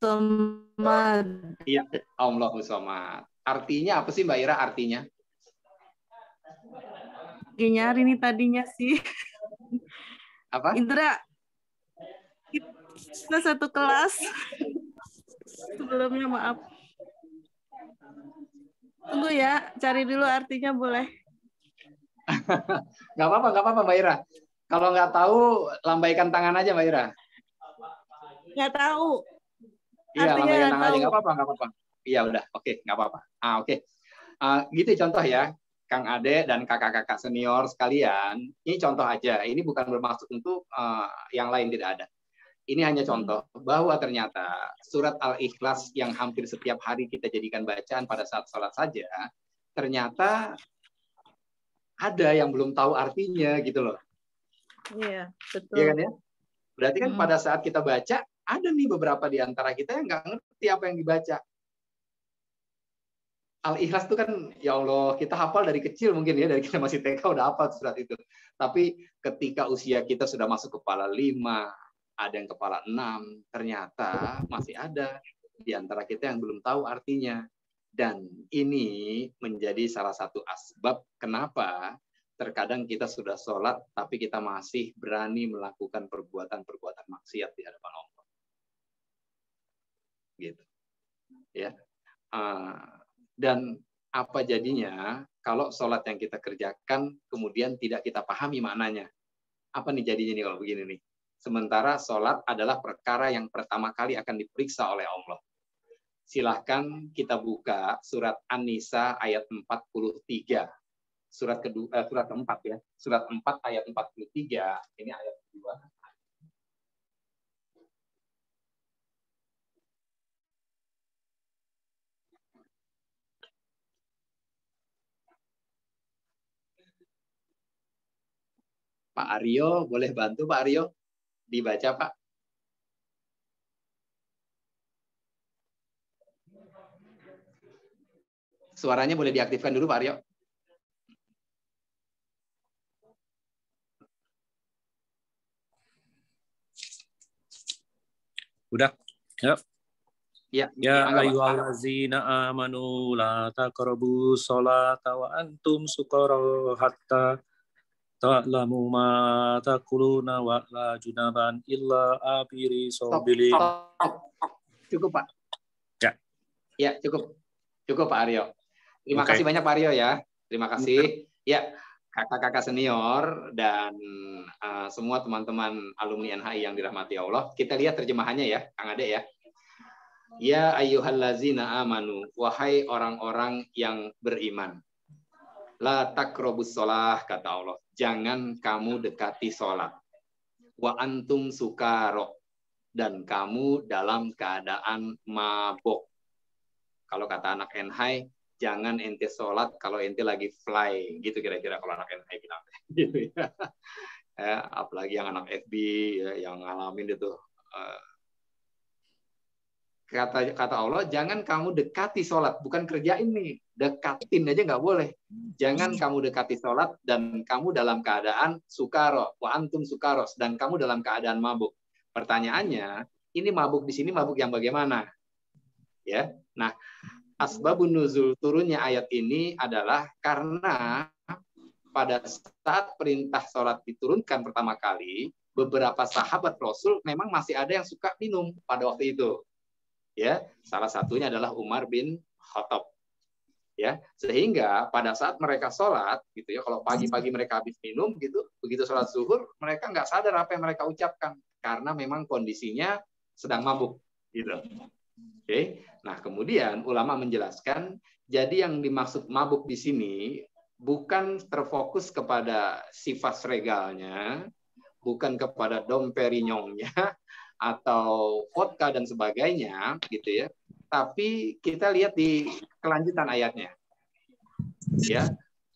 samad.
Iya, Allahus samad. Artinya apa sih Mbak Ira artinya?
Nyari nih tadinya sih.
Apa?
Indra, kita satu kelas. Sebelumnya maaf. Tunggu ya, cari dulu artinya boleh.
Nggak apa-apa Mbak Ira. Kalau nggak tahu, lambaikan tangan aja Mbak Ira.
Nggak tahu.
Iya,
Artinya
lambaikan
nggak
tangan aja,
tahu.
nggak apa-apa. Iya, udah, oke, nggak apa-apa. Oke. Gitu contoh ya, Kang Ade dan kakak-kakak senior sekalian. Ini contoh aja, ini bukan bermaksud untuk yang lain, tidak ada. Ini hanya contoh bahwa ternyata surat Al-Ikhlas yang hampir setiap hari kita jadikan bacaan pada saat sholat saja, ternyata ada yang belum tahu artinya gitu loh.
Iya, betul.
Iya kan ya? Berarti kan pada saat kita baca, ada nih beberapa di antara kita yang nggak ngerti apa yang dibaca. Al-Ikhlas itu kan, ya Allah, kita hafal dari kecil mungkin ya, dari kita masih TK udah hafal surat itu. Tapi ketika usia kita sudah masuk kepala 5, ada yang kepala 6, ternyata masih ada di antara kita yang belum tahu artinya. Dan ini menjadi salah satu asbab kenapa terkadang kita sudah sholat, tapi kita masih berani melakukan perbuatan-perbuatan maksiat di hadapan Allah. Gitu. Ya. Dan apa jadinya kalau sholat yang kita kerjakan kemudian tidak kita pahami maknanya? Apa nih jadinya nih kalau begini nih? Sementara sholat adalah perkara yang pertama kali akan diperiksa oleh Allah. Silahkan kita buka surat An-Nisa ayat 43. Surat kedua, surat 4 ya. Surat 4 ayat 43. Ini ayat kedua. Pak Aryo, boleh bantu Pak Aryo? Dibaca Pak. Suaranya boleh diaktifkan dulu Pak Aryo.
Udah. Ya.
Ya,
ayyuhallazina amanu la taqrabus sholata wa antum sukara hatta ta'lamu ma taquluna wa la junaban illa abiri sabili.
Cukup Pak.
Ya.
Ya, cukup. Cukup Pak Aryo. Terima kasih banyak Pak Aryo ya. Terima kasih. Ya, kakak-kakak senior dan semua teman-teman alumni NHI yang dirahmati Allah. Kita lihat terjemahannya ya, Kang Ade ya. Ya ayyuhallazina amanu, wahai orang-orang yang beriman. La taqrabus sholah, kata Allah. Jangan kamu dekati sholat. Wa antum sukaro. Dan kamu dalam keadaan mabok. Kalau kata anak NHI, jangan ente sholat kalau ente lagi fly. Gitu kira-kira kalau anak NHI bilang. Gitu ya. Apalagi yang anak FB ya, yang ngalamin itu. Kata Allah, jangan kamu dekati sholat. Bukan kerjain nih. Dekatin aja nggak boleh. Jangan kamu dekati sholat dan kamu dalam keadaan sukaro. Wa antum sukaro. Dan kamu dalam keadaan mabuk. Pertanyaannya, ini mabuk di sini mabuk yang bagaimana? Ya. Nah, asbabun nuzul turunnya ayat ini adalah karena pada saat perintah sholat diturunkan pertama kali, beberapa sahabat Rasul memang masih ada yang suka minum pada waktu itu. Ya, salah satunya adalah Umar bin Khattab. Ya, sehingga pada saat mereka sholat, gitu ya, kalau pagi-pagi mereka habis minum, gitu, begitu sholat zuhur, mereka nggak sadar apa yang mereka ucapkan karena memang kondisinya sedang mabuk, gitu. Oke, nah kemudian ulama menjelaskan, jadi yang dimaksud mabuk di sini bukan terfokus kepada sifat regalnya, bukan kepada Dom Perignonnya atau vodka dan sebagainya, gitu ya. Tapi kita lihat di kelanjutan ayatnya, ya.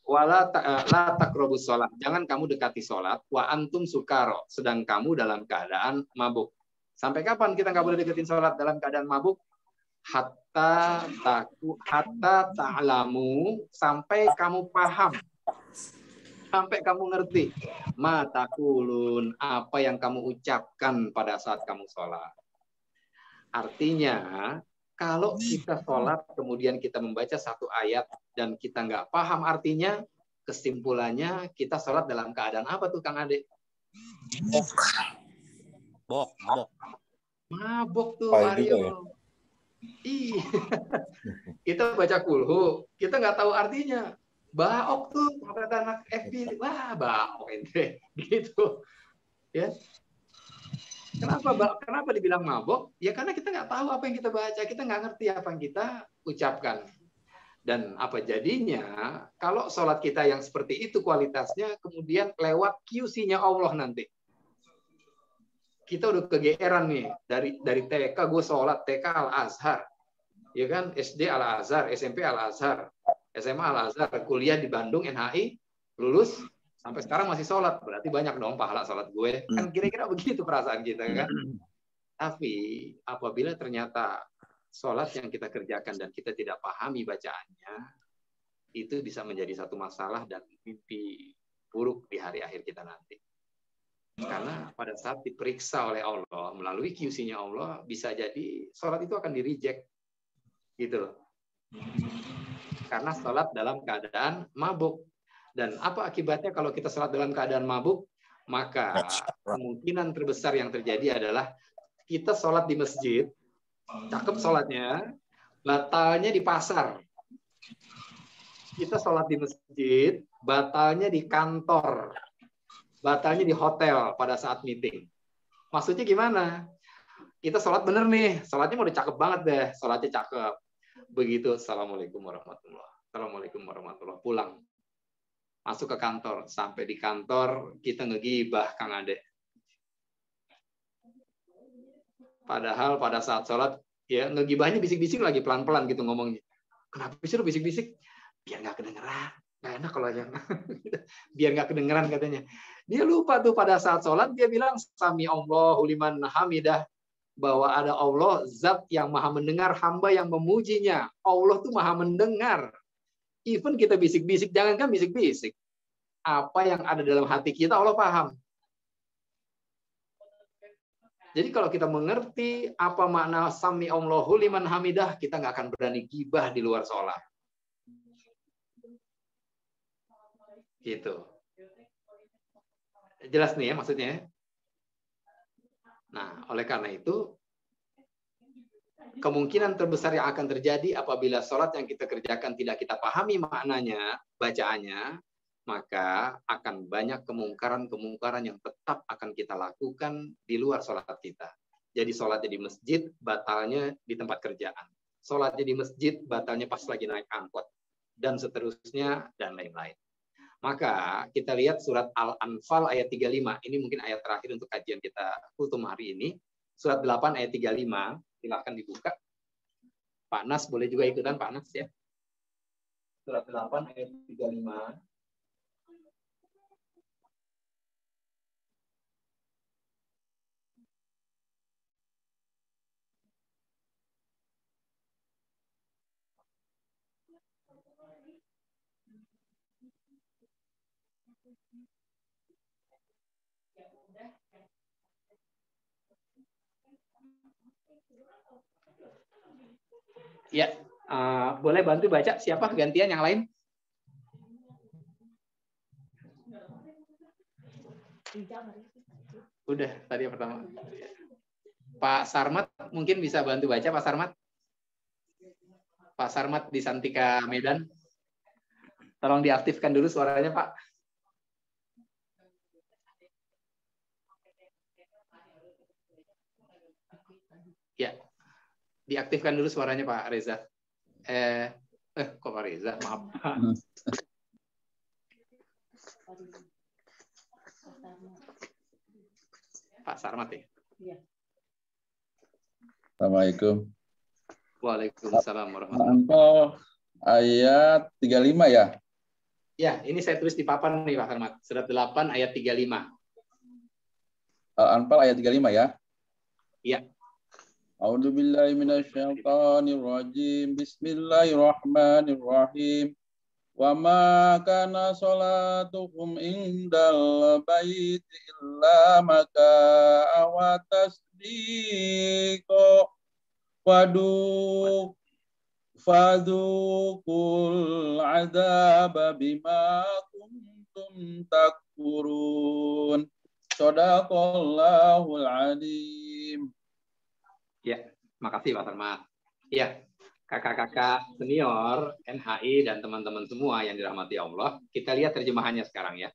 Wala la taqrabus sholat, jangan kamu dekati sholat. Wa antum sukaro, sedang kamu dalam keadaan mabuk. Sampai kapan kita nggak boleh deketin sholat dalam keadaan mabuk? hatta ta'lamu, sampai kamu paham, sampai kamu ngerti, ma taqulun, apa yang kamu ucapkan pada saat kamu sholat. Artinya, kalau kita sholat kemudian kita membaca satu ayat dan kita nggak paham artinya, kesimpulannya kita sholat dalam keadaan apa tuh Kang Ade? Mabok tuh Aryo. Iya. Kita baca kulhu, kita nggak tahu artinya. Baok tuh kata anak FB, wah baok ente, gitu. Ya. Kenapa dibilang mabok? Ya karena kita nggak tahu apa yang kita baca, kita nggak ngerti apa yang kita ucapkan. Dan apa jadinya kalau sholat kita yang seperti itu kualitasnya, kemudian lewat QC-nya Allah nanti. Kita udah kegeeran nih, dari TK gue sholat, TK Al-Azhar. Ya kan, SD Al-Azhar, SMP Al-Azhar, SMA Al-Azhar, kuliah di Bandung, NHI, lulus, sampai sekarang masih sholat. Berarti banyak dong pahala sholat gue. Kan kira-kira begitu perasaan kita kan. Tapi apabila ternyata sholat yang kita kerjakan dan kita tidak pahami bacaannya, itu bisa menjadi satu masalah dan mimpi buruk di hari akhir kita nanti. Karena pada saat diperiksa oleh Allah, melalui QC-nya Allah, bisa jadi sholat itu akan di-reject. Gitu loh. Karena sholat dalam keadaan mabuk. Dan apa akibatnya kalau kita sholat dalam keadaan mabuk? Maka kemungkinan terbesar yang terjadi adalah kita sholat di masjid, cakep sholatnya, batalnya di pasar. Kita sholat di masjid, batalnya di kantor, batalnya di hotel pada saat meeting. Maksudnya gimana? Kita sholat bener nih, sholatnya mau udah cakep banget deh, sholatnya cakep. Begitu, Assalamualaikum warahmatullahi wabarakatuh, pulang. Masuk ke kantor, sampai di kantor kita ngegibah Kang Ade. Padahal pada saat sholat, ya ngegibahnya bisik-bisik lagi, pelan-pelan gitu ngomongnya. Kenapa sih lu bisik-bisik? Biar nggak kedengeran. Nggak enak kalau yang biar nggak kedengeran katanya. Dia lupa tuh pada saat sholat, dia bilang, Sami Allahu liman hamidah. Bahwa ada Allah, zat yang maha mendengar hamba yang memujinya. Allah tuh maha mendengar. Even kita bisik-bisik, jangankan bisik-bisik. Apa yang ada dalam hati kita, Allah paham. Jadi kalau kita mengerti apa makna Sami Allahu liman hamidah, kita nggak akan berani gibah di luar sholat. Gitu. Jelas nih ya maksudnya. Nah, oleh karena itu, kemungkinan terbesar yang akan terjadi apabila sholat yang kita kerjakan tidak kita pahami maknanya, bacaannya, maka akan banyak kemungkaran-kemungkaran yang tetap akan kita lakukan di luar sholat kita. Jadi sholatnya di masjid, batalnya di tempat kerjaan. Sholatnya di masjid, batalnya pas lagi naik angkot. Dan seterusnya, dan lain-lain. Maka kita lihat surat Al-Anfal ayat 35. Ini mungkin ayat terakhir untuk kajian kita kultum hari ini. Surat 8 ayat 35. Silakan dibuka. Pak Nas boleh juga ikutan Pak Nas ya. Surat 8 ayat 35. Ya, boleh bantu baca siapa gantian yang lain? Udah tadi yang pertama. Pak Sarmat mungkin bisa bantu baca Pak Sarmat. Pak Sarmat di Santika Medan. Tolong diaktifkan dulu suaranya Pak. Ya. Diaktifkan dulu suaranya Pak Reza. Kok Pak Reza? Maaf. Pak Sarmat ya.
Assalamualaikum.
Waalaikumsalam warahmatullahi
wabarakatuh. Ayat 35 ya?
Ya, ini saya tulis di papan nih Pak Sarmat. Surat 8 ayat 35.
Al-Anfal ayat 35 ya?
Iya.
A'udzu billahi minasyaitonir rajim. Bismillahirrahmanirrahim. Wa ma kana sholatuhum indal baiti illa maka'a wa tasdiqa fadukul adzaba bima kuntum takfurun. Shadaqallahul alim.
Ya, makasih Pak Sarmat. Ya, kakak-kakak senior, NHI, dan teman-teman semua yang dirahmati Allah, kita lihat terjemahannya sekarang ya.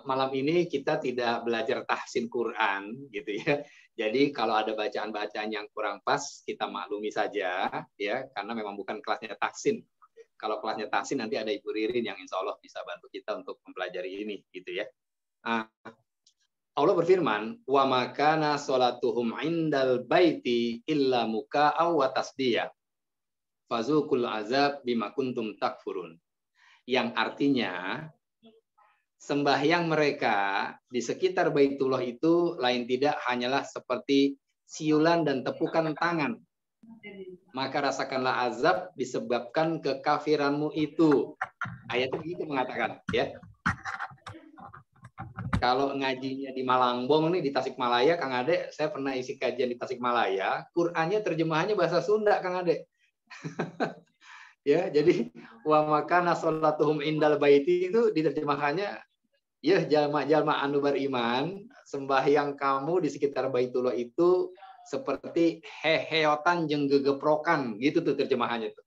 Malam ini kita tidak belajar tahsin Quran, gitu ya. Jadi kalau ada bacaan-bacaan yang kurang pas, kita maklumi saja, ya, karena memang bukan kelasnya tahsin. Kalau kelasnya tahsin nanti ada Ibu Ririn yang insya Allah bisa bantu kita untuk mempelajari ini, gitu ya. Allah berfirman, wa makana sholatuhum indal baiti illa muka'aw wa tasdiya. Fazukul azab bima kuntum takfurun. Yang artinya, sembahyang mereka di sekitar Baitullah itu lain tidak hanyalah seperti siulan dan tepukan tangan. Maka rasakanlah azab disebabkan kekafiranmu itu. Ayat itu mengatakan, ya. Kalau ngajinya di Malangbong nih, di Tasikmalaya, Kang Ade, saya pernah isi kajian di Tasikmalaya, Qur'annya terjemahannya bahasa Sunda, Kang Ade. Ya, jadi wa makana sholatuhum indal baiti itu diterjemahkannya, ya jalma-jalma anu beriman, sembahyang kamu di sekitar Baitullah itu seperti heheotan jeung gegeprokan, gitu tuh terjemahannya tuh.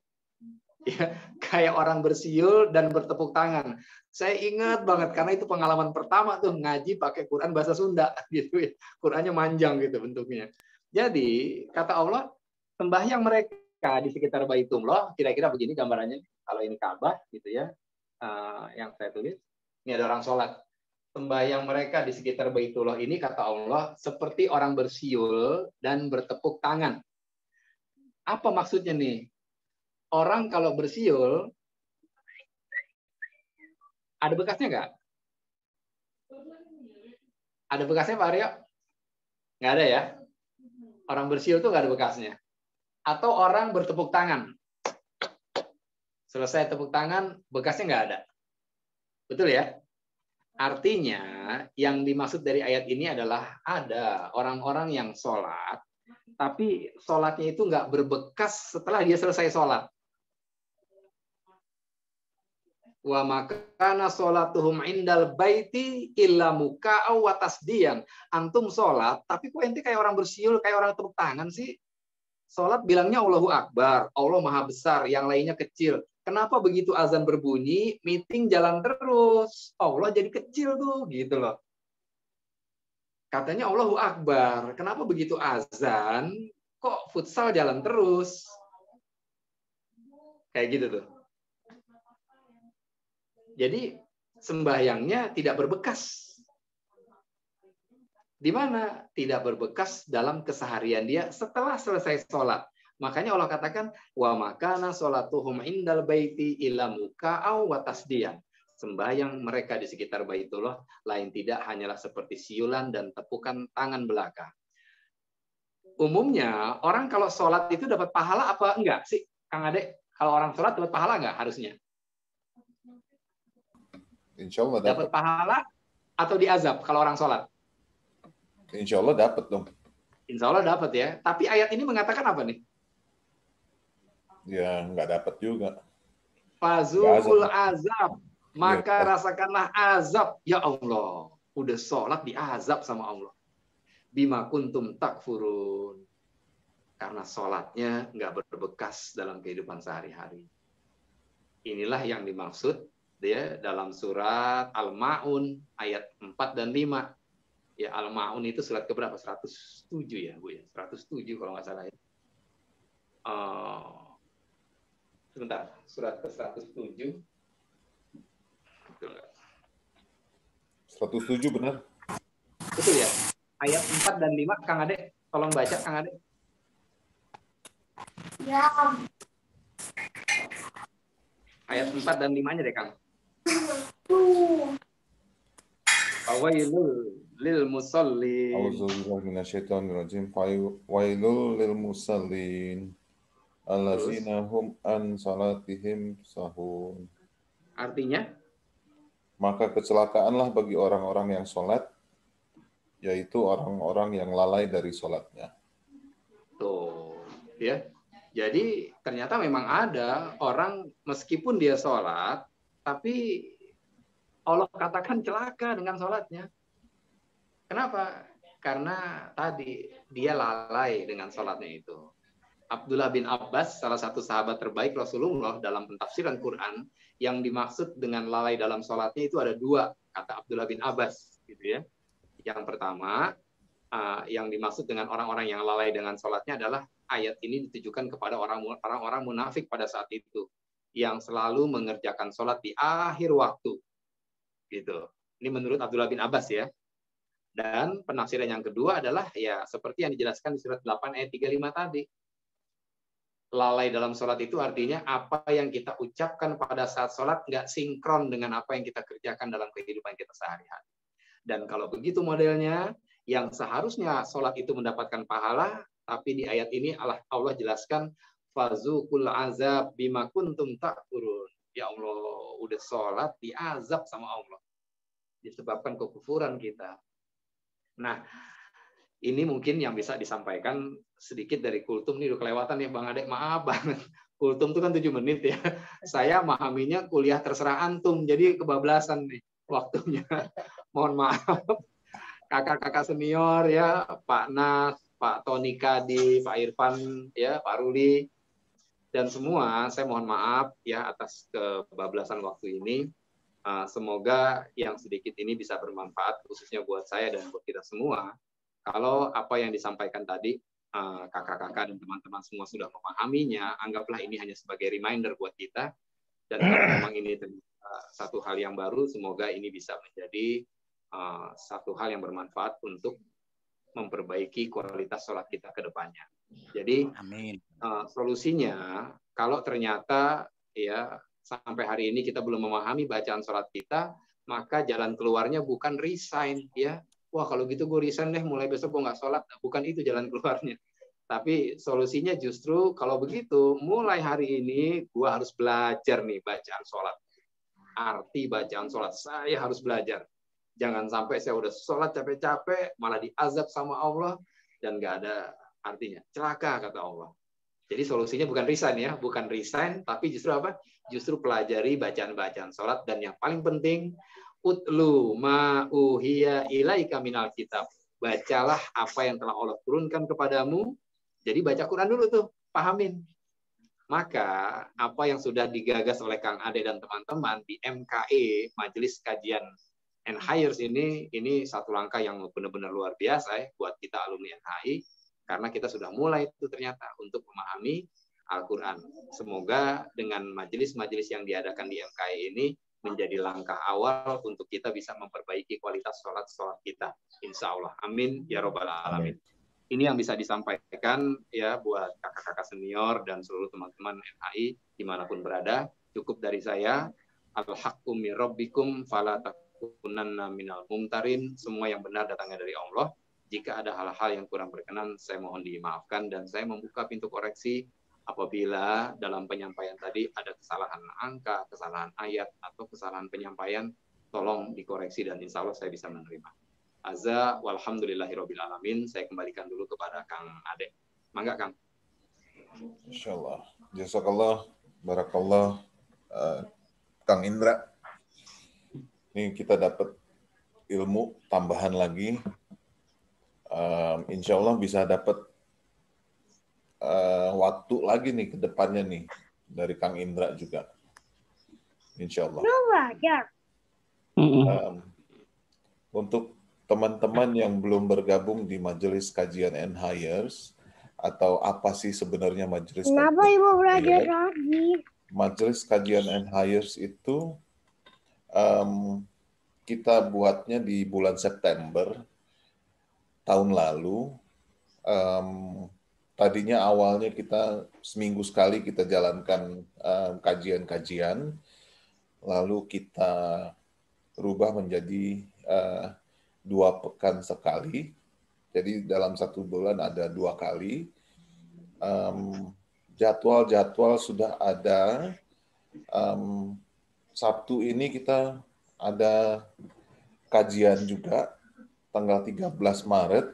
Ya, kayak orang bersiul dan bertepuk tangan. Saya ingat banget karena itu pengalaman pertama tuh ngaji pakai Quran bahasa Sunda gitu ya. Qurannya manjang gitu bentuknya. Jadi kata Allah, sembahyang mereka di sekitar Baitullah kira-kira begini gambarannya. Kalau ini Ka'bah gitu ya. Yang saya tulis, ini ada orang sholat. Sembahyang mereka di sekitar Baitullah ini kata Allah seperti orang bersiul dan bertepuk tangan. Apa maksudnya nih? Orang kalau bersiul ada bekasnya nggak? Ada bekasnya Pak Aryo? Nggak ada ya? Orang bersiul tuh nggak ada bekasnya. Atau orang bertepuk tangan. Selesai tepuk tangan, bekasnya nggak ada. Betul ya? Artinya, yang dimaksud dari ayat ini adalah ada orang-orang yang sholat, tapi sholatnya itu nggak berbekas setelah dia selesai sholat. Wa makana sholatuhum indal baiti illa muka'aw wa tasdiyan. Antum sholat, tapi kok ente kayak orang bersiul, kayak orang tepuk tangan sih? Sholat bilangnya Allahu Akbar, Allah Maha Besar, yang lainnya kecil. Kenapa begitu azan berbunyi, meeting jalan terus? Allah jadi kecil tuh, gitu loh. Katanya Allahu Akbar, kenapa begitu azan, kok futsal jalan terus? Kayak gitu tuh. Jadi sembahyangnya tidak berbekas. Di mana? Tidak berbekas dalam keseharian dia setelah selesai sholat. Makanya Allah katakan, wa makana sholatuhum indal baiti illa muka'aw wa tasdiyan. Sembahyang mereka di sekitar Baitullah lain tidak hanyalah seperti siulan dan tepukan tangan belaka. Umumnya orang kalau sholat itu dapat pahala apa enggak sih, Kang Ade? Kalau orang sholat dapat pahala enggak harusnya?
Insya Allah
dapat pahala atau diazab kalau orang sholat?
Insya Allah dapat dong.
Insya Allah dapat ya. Tapi ayat ini mengatakan apa nih?
Ya nggak dapat juga.
Fazul azab, maka rasakanlah azab. Ya Allah, udah sholat diazab sama Allah. Bima kuntum takfurun. Karena sholatnya nggak berbekas dalam kehidupan sehari-hari. Inilah yang dimaksud dia dalam surat Al-Ma'un ayat 4 dan 5. Ya, Al-Ma'un itu surat keberapa? 107 ya, Bu ya. 107 kalau nggak salah ya. Sebentar, surat ke 107.
107 benar.
Betul ya. Ayat 4 dan 5, Kang Ade, tolong baca Kang Ade.
Ya.
Ayat 4 dan 5-nya deh, Kang. Fawailul lil musallin.
A'udzubillahi minasyaitonirrajim. Wailul lil musallin. Allazina hum an salatihim sahun.
Artinya?
Maka kecelakaanlah bagi orang-orang yang sholat, yaitu orang-orang yang lalai dari sholatnya.
Tuh, ya. Jadi ternyata memang ada orang meskipun dia sholat, tapi Allah katakan celaka dengan sholatnya. Kenapa? Karena tadi dia lalai dengan sholatnya itu. Abdullah bin Abbas, salah satu sahabat terbaik Rasulullah dalam pentafsiran Quran, yang dimaksud dengan lalai dalam sholatnya itu ada dua, kata Abdullah bin Abbas, gitu ya. Yang pertama, yang dimaksud dengan orang-orang yang lalai dengan sholatnya adalah ayat ini ditujukan kepada orang-orang munafik pada saat itu, yang selalu mengerjakan sholat di akhir waktu, gitu. Ini menurut Abdullah bin Abbas ya. Dan penafsiran yang kedua adalah ya seperti yang dijelaskan di surat 8 ayat 35 tadi. Lalai dalam sholat itu artinya apa yang kita ucapkan pada saat sholat nggak sinkron dengan apa yang kita kerjakan dalam kehidupan kita sehari-hari. Dan kalau begitu modelnya, yang seharusnya sholat itu mendapatkan pahala, tapi di ayat ini Allah jelaskan, fazuqul azab bima kuntum takfurun. Ya Allah, udah sholat diazab sama Allah. Disebabkan kekufuran kita. Nah, ini mungkin yang bisa disampaikan sedikit dari kultum. Ini udah kelewatan ya Bang Adek, maaf banget. Kultum itu kan 7 menit ya. Saya memahaminya kuliah terserah antum, jadi kebablasan nih waktunya. Mohon maaf. Kakak-kakak senior ya, Pak Nas, Pak Tony Kadi, Pak Irfan, ya, Pak Ruli, dan semua, saya mohon maaf ya atas kebablasan waktu ini. Semoga yang sedikit ini bisa bermanfaat, khususnya buat saya dan buat kita semua. Kalau apa yang disampaikan tadi, kakak-kakak dan teman-teman semua sudah memahaminya, anggaplah ini hanya sebagai reminder buat kita. Dan kalau memang ini satu hal yang baru, semoga ini bisa menjadi satu hal yang bermanfaat untuk memperbaiki kualitas sholat kita ke depannya. Jadi solusinya, kalau ternyata ya sampai hari ini kita belum memahami bacaan sholat kita, maka jalan keluarnya bukan resign ya. Wah kalau gitu gue resign deh, mulai besok gue nggak sholat. Bukan itu jalan keluarnya. Tapi solusinya justru kalau begitu, mulai hari ini gue harus belajar nih bacaan sholat. Arti bacaan sholat, saya harus belajar. Jangan sampai saya udah sholat capek-capek, malah diazab sama Allah, dan nggak ada artinya. Celaka, kata Allah. Jadi solusinya bukan resign ya, bukan resign, tapi justru apa? Justru pelajari bacaan-bacaan sholat, dan yang paling penting, utlu ma'uhiya ilaika minal kitab. Bacalah apa yang telah Allah turunkan kepadamu. Jadi baca Quran dulu tuh, pahamin. Maka apa yang sudah digagas oleh Kang Ade dan teman-teman di MKE, Majelis Kajian and Hires ini satu langkah yang benar-benar luar biasa ya buat kita alumni NHI, karena kita sudah mulai itu ternyata untuk memahami Al-Quran. Semoga dengan majelis-majelis yang diadakan di MKI ini menjadi langkah awal untuk kita bisa memperbaiki kualitas sholat kita. Insya Allah. Amin. Ya Robbal Alamin. Ini yang bisa disampaikan ya buat kakak-kakak senior dan seluruh teman-teman NHI dimanapun berada. Cukup dari saya. Al-haqqu min rabbikum fala takunanna minal mumtarin. Semua yang benar datangnya dari Allah. Jika ada hal-hal yang kurang berkenan, saya mohon dimaafkan dan saya membuka pintu koreksi apabila dalam penyampaian tadi ada kesalahan angka, kesalahan ayat, atau kesalahan penyampaian, tolong dikoreksi dan insya Allah saya bisa menerima. Azza walhamdulillahirabbil alamin. Saya kembalikan dulu kepada Kang Ade. Mangga Kang.
Insyaallah. Jazakallah, barakallah, Kang Indra. Ini kita dapat ilmu tambahan lagi. Insya Allah bisa dapat waktu lagi nih ke depannya nih dari Kang Indra juga. Insya Allah. Untuk teman-teman yang belum bergabung di Majelis Kajian and Hires, atau apa sih sebenarnya Majelis
Kenapa
Kajian
Ibu
and
belajar
Hires?
lagi?
Majelis Kajian and Hires itu kita buatnya di bulan September tahun lalu. Tadinya awalnya kita seminggu sekali kita jalankan kajian-kajian, lalu kita rubah menjadi 2 pekan sekali. Jadi dalam 1 bulan ada 2 kali. Jadwal-jadwal sudah ada. Sabtu ini kita ada kajian juga, tanggal 13 Maret.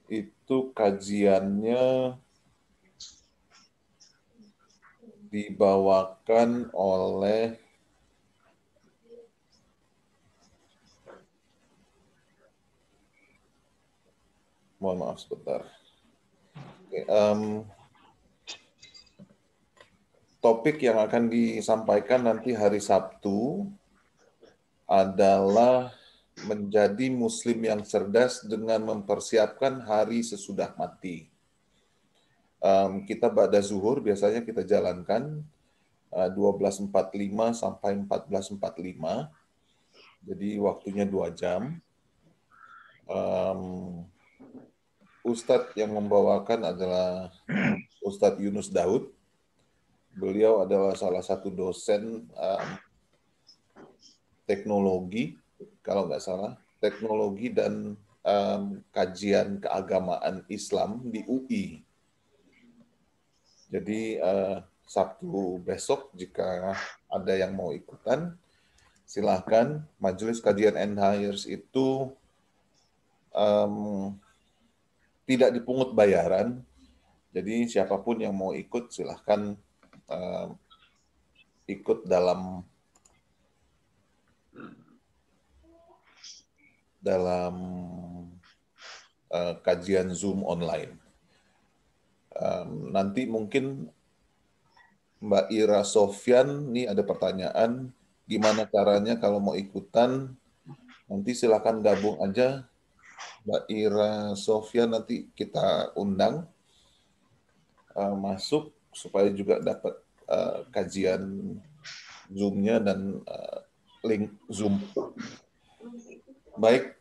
Itu kajiannya dibawakan oleh mohon maaf sebentar. Oke, topik yang akan disampaikan nanti hari Sabtu adalah menjadi Muslim yang cerdas dengan mempersiapkan hari sesudah mati. Kita ba'da zuhur biasanya kita jalankan 12.45 sampai 14.45. Jadi waktunya 2 jam. Ustadz yang membawakan adalah Ustadz Yunus Daud. Beliau adalah salah satu dosen teknologi, kalau nggak salah, teknologi dan kajian keagamaan Islam di UI. Jadi Sabtu besok jika ada yang mau ikutan, silahkan. Majelis Kajian NHIRS itu tidak dipungut bayaran, jadi siapapun yang mau ikut silahkan ikut dalam kajian Zoom online. Nanti mungkin Mbak Ira Sofyan, nih ada pertanyaan, gimana caranya kalau mau ikutan? Nanti silakan gabung aja, Mbak Ira Sofyan, nanti kita undang masuk supaya juga dapat kajian Zoom-nya dan link Zoom. Baik,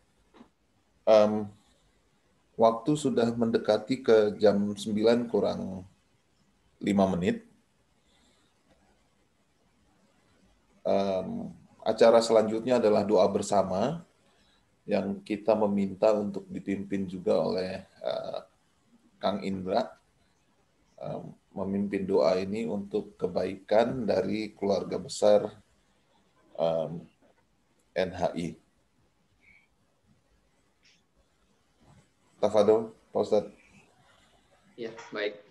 waktu sudah mendekati ke jam 9 kurang 5 menit. Acara selanjutnya adalah doa bersama yang kita meminta untuk dipimpin juga oleh Kang Indra, memimpin doa ini untuk kebaikan dari keluarga besar NHI. Tafadhol, Pak Ustadz.
Ya, baik.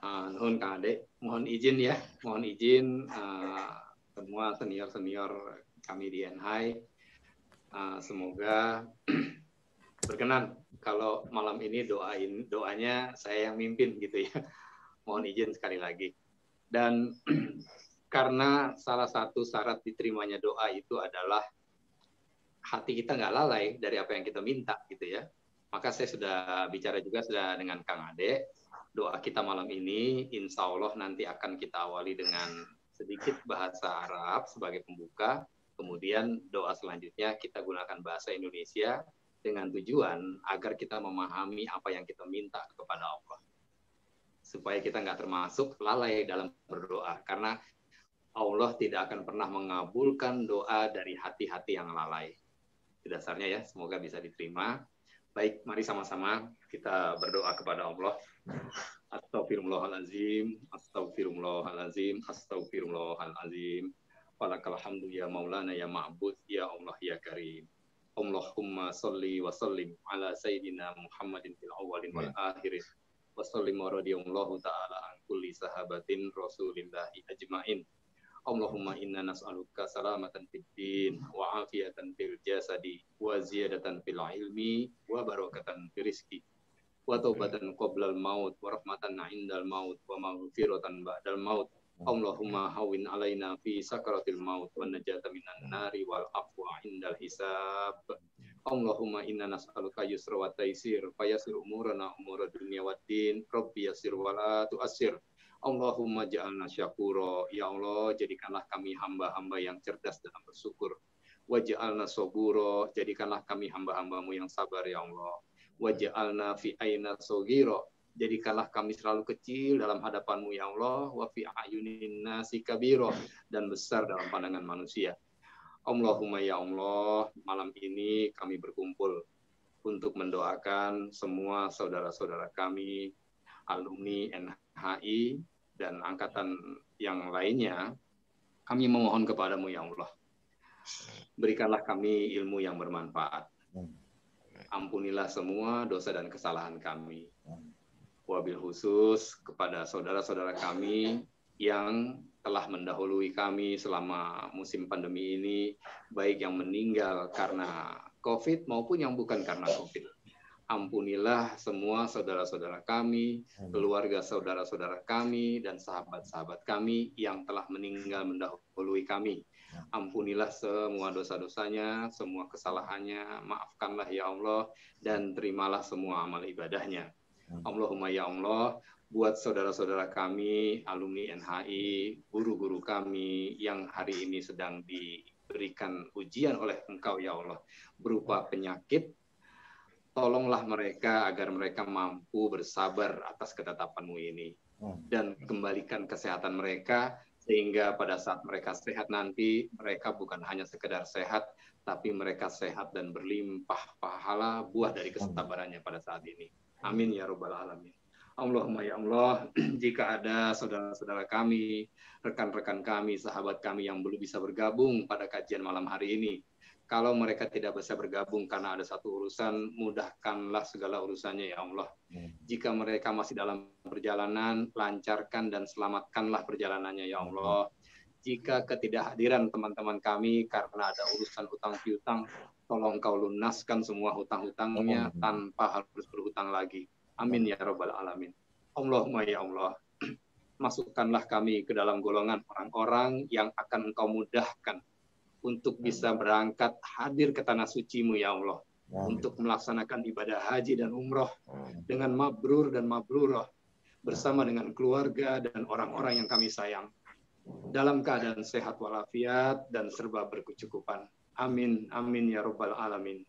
Nuhun Kang Ade, mohon izin ya, semua senior-senior kami di NHI, semoga berkenan kalau malam ini doanya saya yang mimpin gitu ya. Mohon izin sekali lagi. Dan karena salah satu syarat diterimanya doa itu adalah hati kita nggak lalai dari apa yang kita minta gitu ya. Maka saya sudah bicara juga dengan Kang Ade. Doa kita malam ini insya Allah nanti akan kita awali dengan sedikit bahasa Arab sebagai pembuka. Kemudian doa selanjutnya kita gunakan bahasa Indonesia dengan tujuan agar kita memahami apa yang kita minta kepada Allah. Supaya kita nggak termasuk lalai dalam berdoa. Karena Allah tidak akan pernah mengabulkan doa dari hati-hati yang lalai. Itu dasarnya ya, semoga bisa diterima. Baik, mari sama-sama kita berdoa kepada Allah. Astaghfirullahaladzim, astaghfirullahaladzim, astaghfirullahaladzim. Walakal hamdu ya maulana ya ma'bud, ya Allah ya karim. Allahumma salli wa sallim ala sayyidina Muhammadin fil awwalin wal akhirin. Wa sallim wa radiyallahu ta'ala an kulli sahabatin rasulillahi ajma'in. Allahumma inna nas'aluka salamatan fid din wa afiatan fil jasadi wa ziyadatan fil ilmi wa barakatan fil rizqi wa taubatan qoblal maut wa rahmatan 'indal maut wa maghfiratan ba'dal maut. Allahumma hawwin 'alaina fi sakaratil maut wa najata minan nari wal afwa 'indal hisab. Allahumma inna nas'aluka yusra wa taysir fayassir umurana umura dunya waddin. Rabbi yassir wa la tu'assir. Allahumma ja'alna syakura, ya Allah jadikanlah kami hamba-hamba yang cerdas dalam bersyukur. Waj'alna sabura, jadikanlah kami hamba-hambamu yang sabar ya Allah. Waj'alna fi aina saghira, jadikanlah kami selalu kecil dalam hadapanmu ya Allah. Wa fi ayunin nasi kabira, dan besar dalam pandangan manusia. Allahumma ya Allah, malam ini kami berkumpul untuk mendoakan semua saudara-saudara kami, alumni NHI, dan angkatan yang lainnya. Kami memohon kepadamu ya Allah, berikanlah kami ilmu yang bermanfaat. Ampunilah semua dosa dan kesalahan kami. Wabil khusus kepada saudara-saudara kami yang telah mendahului kami selama musim pandemi ini, baik yang meninggal karena COVID maupun yang bukan karena COVID. Ampunilah semua saudara-saudara kami, keluarga saudara-saudara kami, dan sahabat-sahabat kami yang telah meninggal mendahului kami. Ampunilah semua dosa-dosanya, semua kesalahannya, maafkanlah ya Allah, dan terimalah semua amal ibadahnya. Allahumma ya Allah, buat saudara-saudara kami, alumni NHI, guru-guru kami yang hari ini sedang diberikan ujian oleh Engkau ya Allah, berupa penyakit, tolonglah mereka agar mereka mampu bersabar atas ketetapan-Mu ini. Dan kembalikan kesehatan mereka, sehingga pada saat mereka sehat nanti, mereka bukan hanya sekedar sehat, tapi mereka sehat dan berlimpah pahala buah dari kesabarannya pada saat ini. Amin ya Rabbal Alamin. Allahumma ya Allah, jika ada saudara-saudara kami, rekan-rekan kami, sahabat kami yang belum bisa bergabung pada kajian malam hari ini, kalau mereka tidak bisa bergabung karena ada satu urusan, mudahkanlah segala urusannya ya Allah. Jika mereka masih dalam perjalanan, lancarkan dan selamatkanlah perjalanannya ya Allah. Jika ketidakhadiran teman-teman kami karena ada urusan hutang piutang, tolong Kau lunaskan semua hutang-hutangnya tanpa harus berhutang lagi. Amin ya Rabbal Alamin. Allahumma ya Allah, masukkanlah kami ke dalam golongan orang-orang yang akan Engkau mudahkan untuk bisa berangkat hadir ke tanah suci-Mu ya Allah, untuk melaksanakan ibadah haji dan umroh dengan mabrur dan mabrurah, bersama dengan keluarga dan orang-orang yang kami sayang, dalam keadaan sehat walafiat dan serba berkecukupan. Amin, amin ya Rabbal Alamin.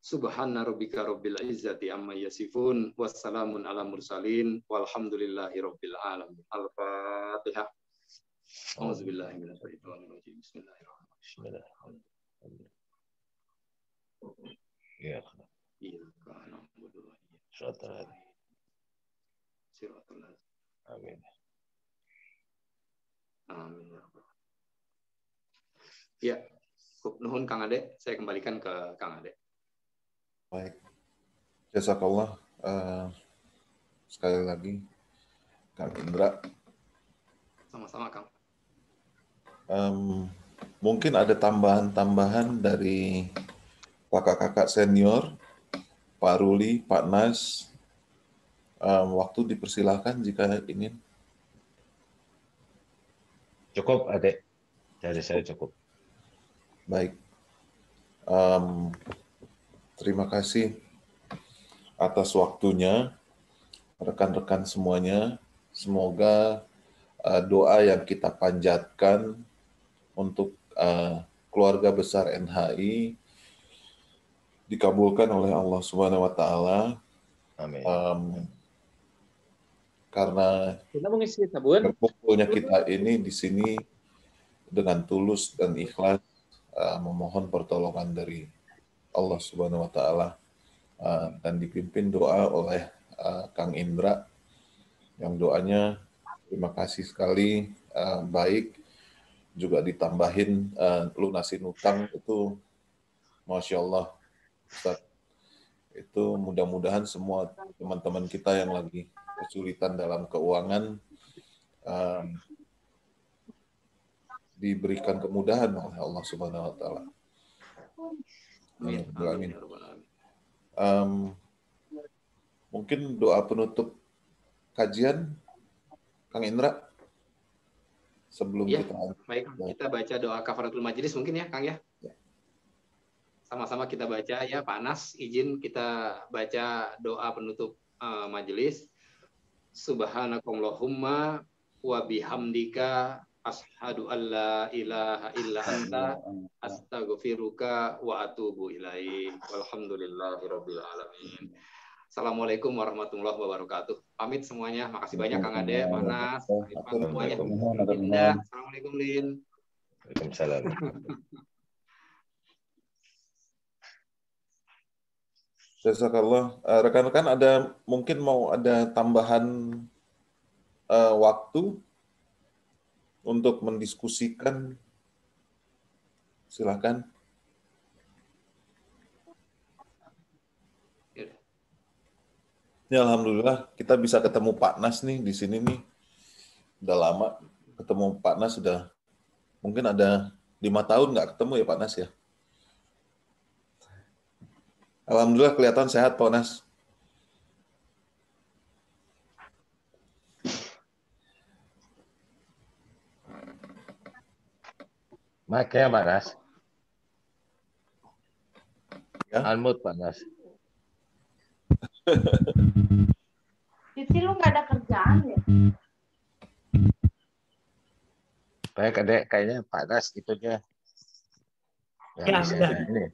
Subhana rabbika rabbil izzati amma yasifun, wassalamun ala mursalin, walhamdulillahi rabbil alamin. Al-Fatihah. Auzubillahi minasyaitonirrajim. Bismillahirrahmanirrahim.
Ya.
Iyyaka na'budu wa
Siratal
iyyaka nasta'in.
Amin.
Amin ya Rabbal. Ya, nuhun Kang Ade, saya kembalikan ke Kang Ade.
Baik. Jazakallah. Sekali lagi Kang Indra.
Sama-sama Kang.
Mungkin ada tambahan-tambahan dari kakak-kakak senior, Pak Ruli, Pak Nas. Waktu dipersilahkan jika ingin.
Cukup, Adek. Dari saya cukup.
Baik. Terima kasih atas waktunya, rekan-rekan semuanya. Semoga doa yang kita panjatkan untuk keluarga besar NHI dikabulkan oleh Allah Subhanahu wa Ta'ala.
Amin.
Karena berkumpulnya kita ini di sini dengan tulus dan ikhlas memohon pertolongan dari Allah Subhanahu wa Ta'ala, dan dipimpin doa oleh Kang Indra, yang doanya terima kasih sekali, baik, juga ditambahin lunasin utang, itu Masya Allah Ustaz. Itu mudah-mudahan semua teman-teman kita yang lagi kesulitan dalam keuangan diberikan kemudahan oleh Allah Subhanahu wa Ta'ala. Amin. Mungkin doa penutup kajian, Kang Indra, sebelum
ya,
kita.
Baik, kita baca doa kafaratul majelis mungkin ya, Kang ya. Sama-sama kita baca ya, Pak Anas, izin kita baca doa penutup majelis. Subhanakallahumma wa bihamdika ashhadu an la ilaha illa anta astaghfiruka wa atubu ilaik. Walhamdulillahirabbil alamin. Assalamualaikum warahmatullahi wabarakatuh. Pamit semuanya. Makasih banyak Kang Ade, Panas, Irfan, semuanya. Linda. Assalamualaikum, Lin.
Waalaikumsalam.
Jazakallah. Rekan-rekan mungkin mau ada tambahan waktu untuk mendiskusikan. Silakan. Ya, alhamdulillah kita bisa ketemu Pak Nas nih di sini nih. Udah lama ketemu Pak Nas, sudah mungkin ada 5 tahun nggak ketemu ya Pak Nas ya. Alhamdulillah kelihatan sehat Pak Nas.
Makanya Pak Nas.
Ya.
Unmute Pak Nas.
Cici lu nggak ada kerjaan ya?
Baik Adek, kayaknya Pak Nas itunya.
Ya,
bisa
udah.
ini.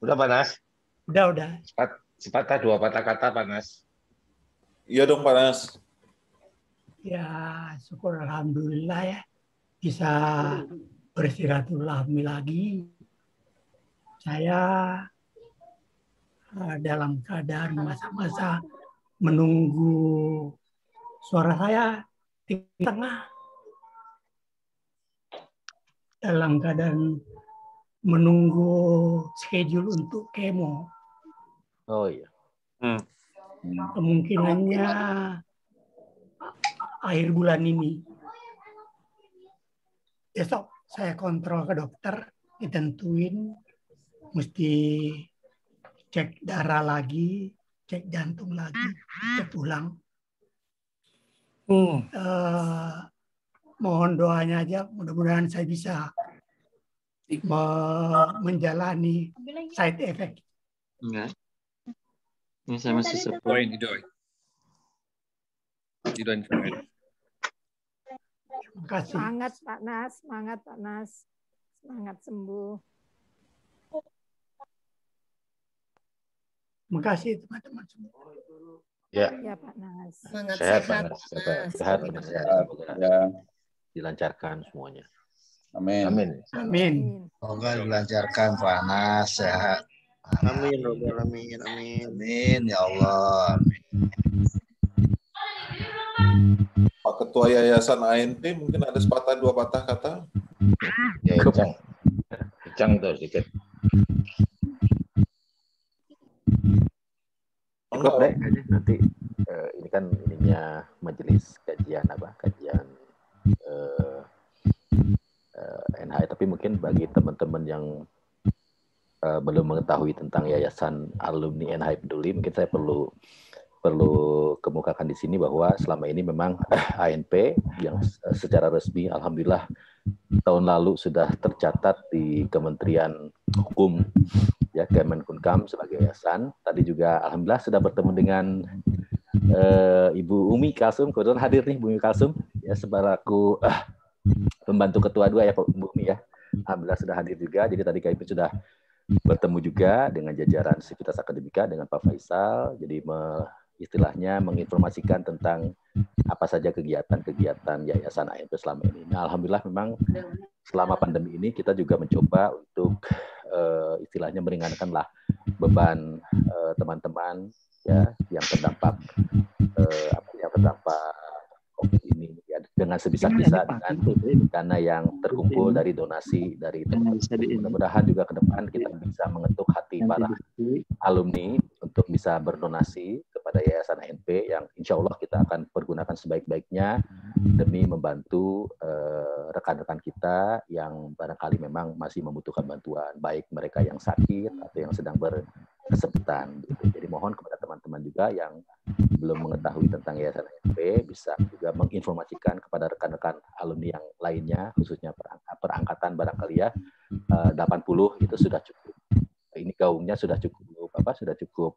Udah Pak Nas?
Udah.
Sepatah 2 patah kata Pak Nas.
Iya dong Pak Nas.
Ya, syukur alhamdulillah ya bisa bersilaturahmi lagi. Saya dalam keadaan masa-masa menunggu suara saya di tengah, dalam keadaan menunggu schedule untuk kemo.
Oh iya.
Kemungkinannya akhir bulan ini. Besok saya kontrol ke dokter, ditentuin mesti cek darah lagi, cek jantung lagi, cek tulang. Mohon doanya aja, mudah-mudahan saya bisa menjalani side effect.
Enggak. Ini saya masih support. Didoain.
Terima kasih.
Semangat Pak Nas, semangat Pak Nas. Semangat sembuh.
Terima kasih teman-teman semua.
Ya.
Ya Pak Nas.
Semangat
Sehat,
sehat,
Pak Nas.
Nas.
Sehat,
Amin.
semoga dilancarkan semuanya.
Amin.
Amin.
Amin.
Semoga dilancarkan Pak Nas, sehat.
Amin, Robbal Alamin. Amin.
Amin ya Allah.
Pak Ketua Yayasan ANP mungkin ada sepatah 2 patah kata.
Ya, Icang tuh sedikit.
Cukup deh, kayaknya nanti ini kan ininya majelis kajian NHI, tapi mungkin bagi teman-teman yang belum mengetahui tentang Yayasan Alumni NHI Peduli, mungkin saya perlu kemukakan di sini bahwa selama ini memang ANP yang secara resmi alhamdulillah tahun lalu sudah tercatat di Kementerian Hukum ya, Kemenkumham sebagai yayasan. Tadi juga alhamdulillah sudah bertemu dengan Ibu Umi Kalsum, kebetulan hadir nih Bu Umi Kalsum ya, sebagai pembantu ketua 2 ya Pak Bu Umi ya. Alhamdulillah sudah hadir juga. Jadi tadi kami sudah bertemu juga dengan jajaran Sivitas Akademika dengan Pak Faisal. Jadi istilahnya menginformasikan tentang apa saja kegiatan-kegiatan Yayasan ANP selama ini. Nah, alhamdulillah memang selama pandemi ini kita juga mencoba untuk istilahnya meringankanlah beban teman-teman ya yang terdampak COVID ini ya, dengan sebisa-bisa dengan dana yang terkumpul dari donasi dari teman-teman. Mudah-mudahan juga ke depan kita bisa mengetuk hati para alumni untuk bisa berdonasi kepada Yayasan ANP yang insya Allah kita akan pergunakan sebaik-baiknya demi membantu rekan-rekan kita yang barangkali memang masih membutuhkan bantuan, baik mereka yang sakit atau yang sedang berkesempitan. Jadi mohon kepada teman-teman juga yang belum mengetahui tentang Yayasan ANP bisa juga menginformasikan kepada rekan-rekan alumni yang lainnya, khususnya perangkatan barangkali ya 80 itu sudah cukup. Ini gaungnya sudah cukup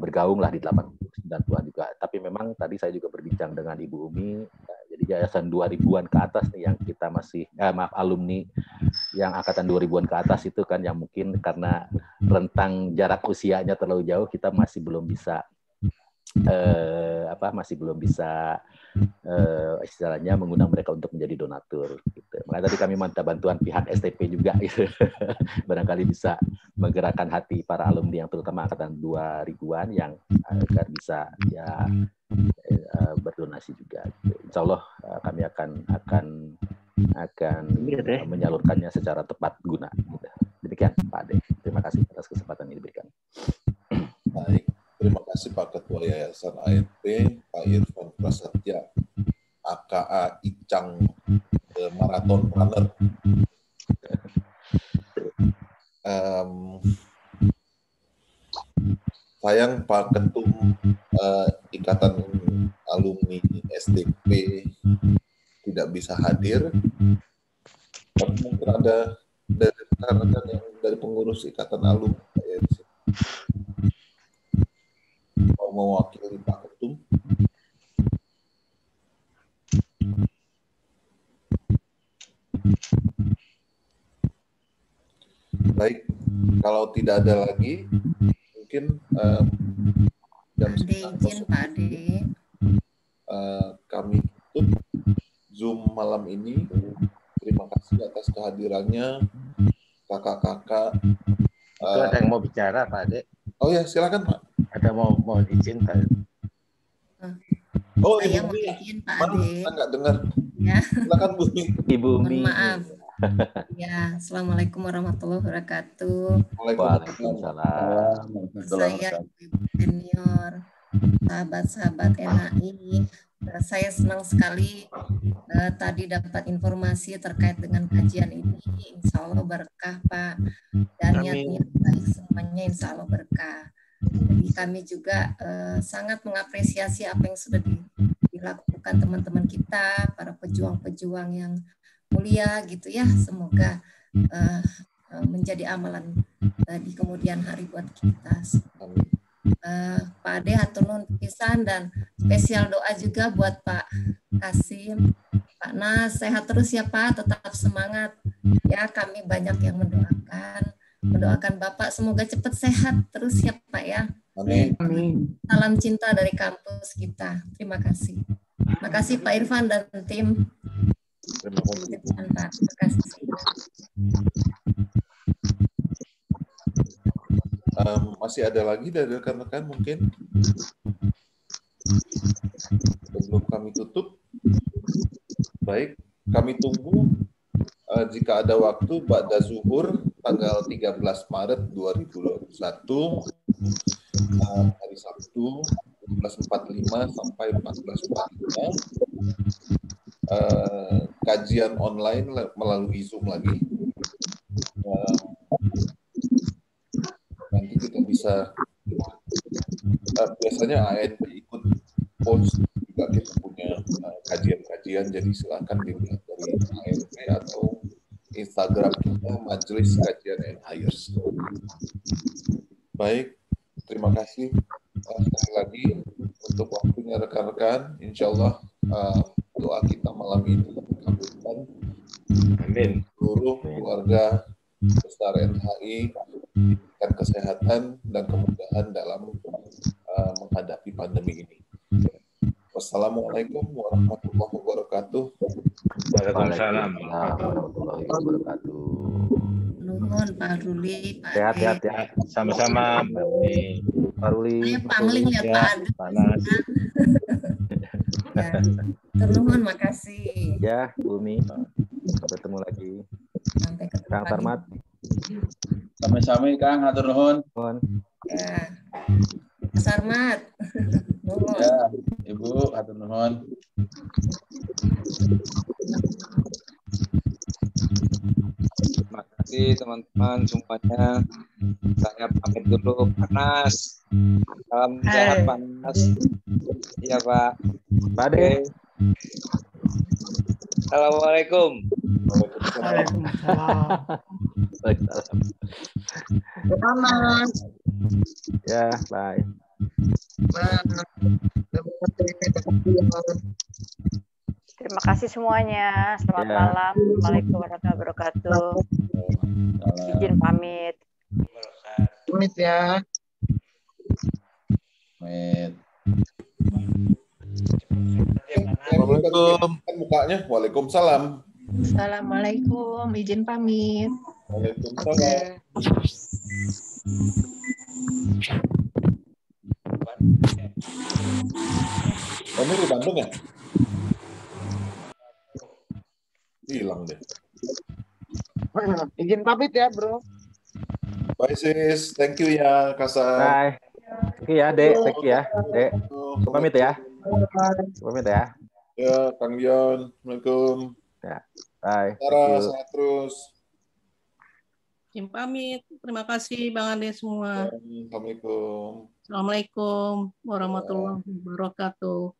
bergaung lah di 80-90-an juga. Tapi memang tadi saya juga berbincang dengan Ibu Umi, jadi yayasan 2000-an ke atas nih yang kita masih alumni yang angkatan 2000-an ke atas itu kan yang mungkin karena rentang jarak usianya terlalu jauh, kita masih belum bisa istilahnya mengundang mereka untuk menjadi donatur. Gitu. Makanya tadi kami minta bantuan pihak STP juga, gitu. Barangkali bisa menggerakkan hati para alumni yang terutama angkatan 2000-an yang agar bisa ya berdonasi juga. Gitu. Insya Allah kami akan menyalurkannya secara tepat guna. Gitu. Demikian Pak Ade. Terima kasih atas kesempatan ini diberikan.
Baik. Terima kasih Pak Ketua Yayasan ANP, Pak Irfan Prasetya, AKA Icang Marathon Runner. Sayang Pak Ketum Ikatan Alumni SDP tidak bisa hadir. Tapi mungkin ada dari rekan-rekan yang dari pengurus Ikatan Alumni mau mewakili Pak Ketum. Baik, kalau tidak ada lagi, mungkin jam
izin Pak Ade.
Kami tutup Zoom malam ini. Terima kasih atas kehadirannya kakak-kakak.
Itu ada yang mau bicara Pak Ade.
Oh ya, silakan Pak.
Ada mau izin Pak.
Oh,
saya
Ibu
mau
Mi.
izin Pak Ade.
Saya nggak dengar.
Ya.
Silakan Bu Mi.
Ibu Mi.
Mohon maaf. Ya, Assalamuallahu warahmatullahi wabarakatuh.
Waalaikumsalam.
Saya Ibu Senior, sahabat-sahabat NAI. Saya senang sekali tadi dapat informasi terkait dengan kajian ini. Insya Allah berkah Pak. Dan niat-niat baik semuanya insya Allah berkah. Jadi kami juga sangat mengapresiasi apa yang sudah dilakukan teman-teman kita, para pejuang-pejuang yang mulia gitu ya. Semoga menjadi amalan di kemudian hari buat kita. Pak Ade hatur nuhun pisan dan spesial doa juga buat Pak Kasim, Pak Nas, sehat terus ya Pak, tetap semangat ya. Kami banyak yang mendoakan Bapak semoga cepat sehat terus ya Pak ya.
Amin.
Salam cinta dari kampus kita. Terima kasih. Terima kasih Pak Irfan dan tim.
Terima kasih.
Pak. Terima kasih.
Masih ada lagi dari rekan-rekan mungkin sebelum kami tutup. Baik, kami tunggu jika ada waktu ba'da zuhur tanggal 13 Maret 2021 hari Sabtu 14.45 sampai 14.45 kajian online melalui Zoom lagi. Nanti kita bisa biasanya ANP ikut post juga, kita punya kajian-kajian, jadi silakan dilihat dari ANP atau Instagram kita Majelis Kajian NHIers. Baik, terima kasih sekali lagi untuk waktunya rekan-rekan. Insya Allah doa kita malam ini dikabulkan.
Amin.
Seluruh keluarga besar NHI dan kesehatan dan kemudahan dalam menghadapi pandemi ini. Wassalamualaikum warahmatullahi wabarakatuh.
Waalaikumsalam
warahmatullahi wabarakatuh.
Nuhun Pak Ruli, Pak
Sehat-sehat ya.
Sama-sama Mbak Umi.
Pak Ruli.
Saya pangling ya Pak Ade.
Panas.
Ya. Nuhun, makasih.
Ya, Bu Umi. Sampai ketemu lagi.
Sampai ketemu
Kang
lagi.
Tarmat.
Sami-sami Kang, hatur nuhun.
Ya. Mas Armat. Nuhun.
Ya, Ibu, hatur nuhun.
Terima kasih teman-teman semuanya. Saya pamit dulu, Panas. Salam sehat Panas. Iya Pak.
Pak Ade.
Assalamualaikum.
Waalaikumsalam.
Selamat.
Ya, bye.
Terima kasih semuanya. Selamat malam. Assalamualaikum warahmatullahi wabarakatuh. Izin pamit.
Pamit ya.
Pamit.
Assalamualaikum.
Mukanya. Waalaikumsalam.
Assalamualaikum, izin pamit.
Waalaikumsalam. Kamu di Bandung ya? Hilang deh.
Izin pamit ya, bro.
Bye sis, thank you ya Kasa.
Bye. Thank you ya, Dek. Thank you ya, Dek. Pamit ya. Pamit ya.
Ya, Kang Yon. Assalamualaikum.
Ya, bye.
Sarah, sehat terus.
Izin pamit. Terima kasih Bang Ade semua.
Assalamualaikum.
Assalamualaikum warahmatullahi wabarakatuh.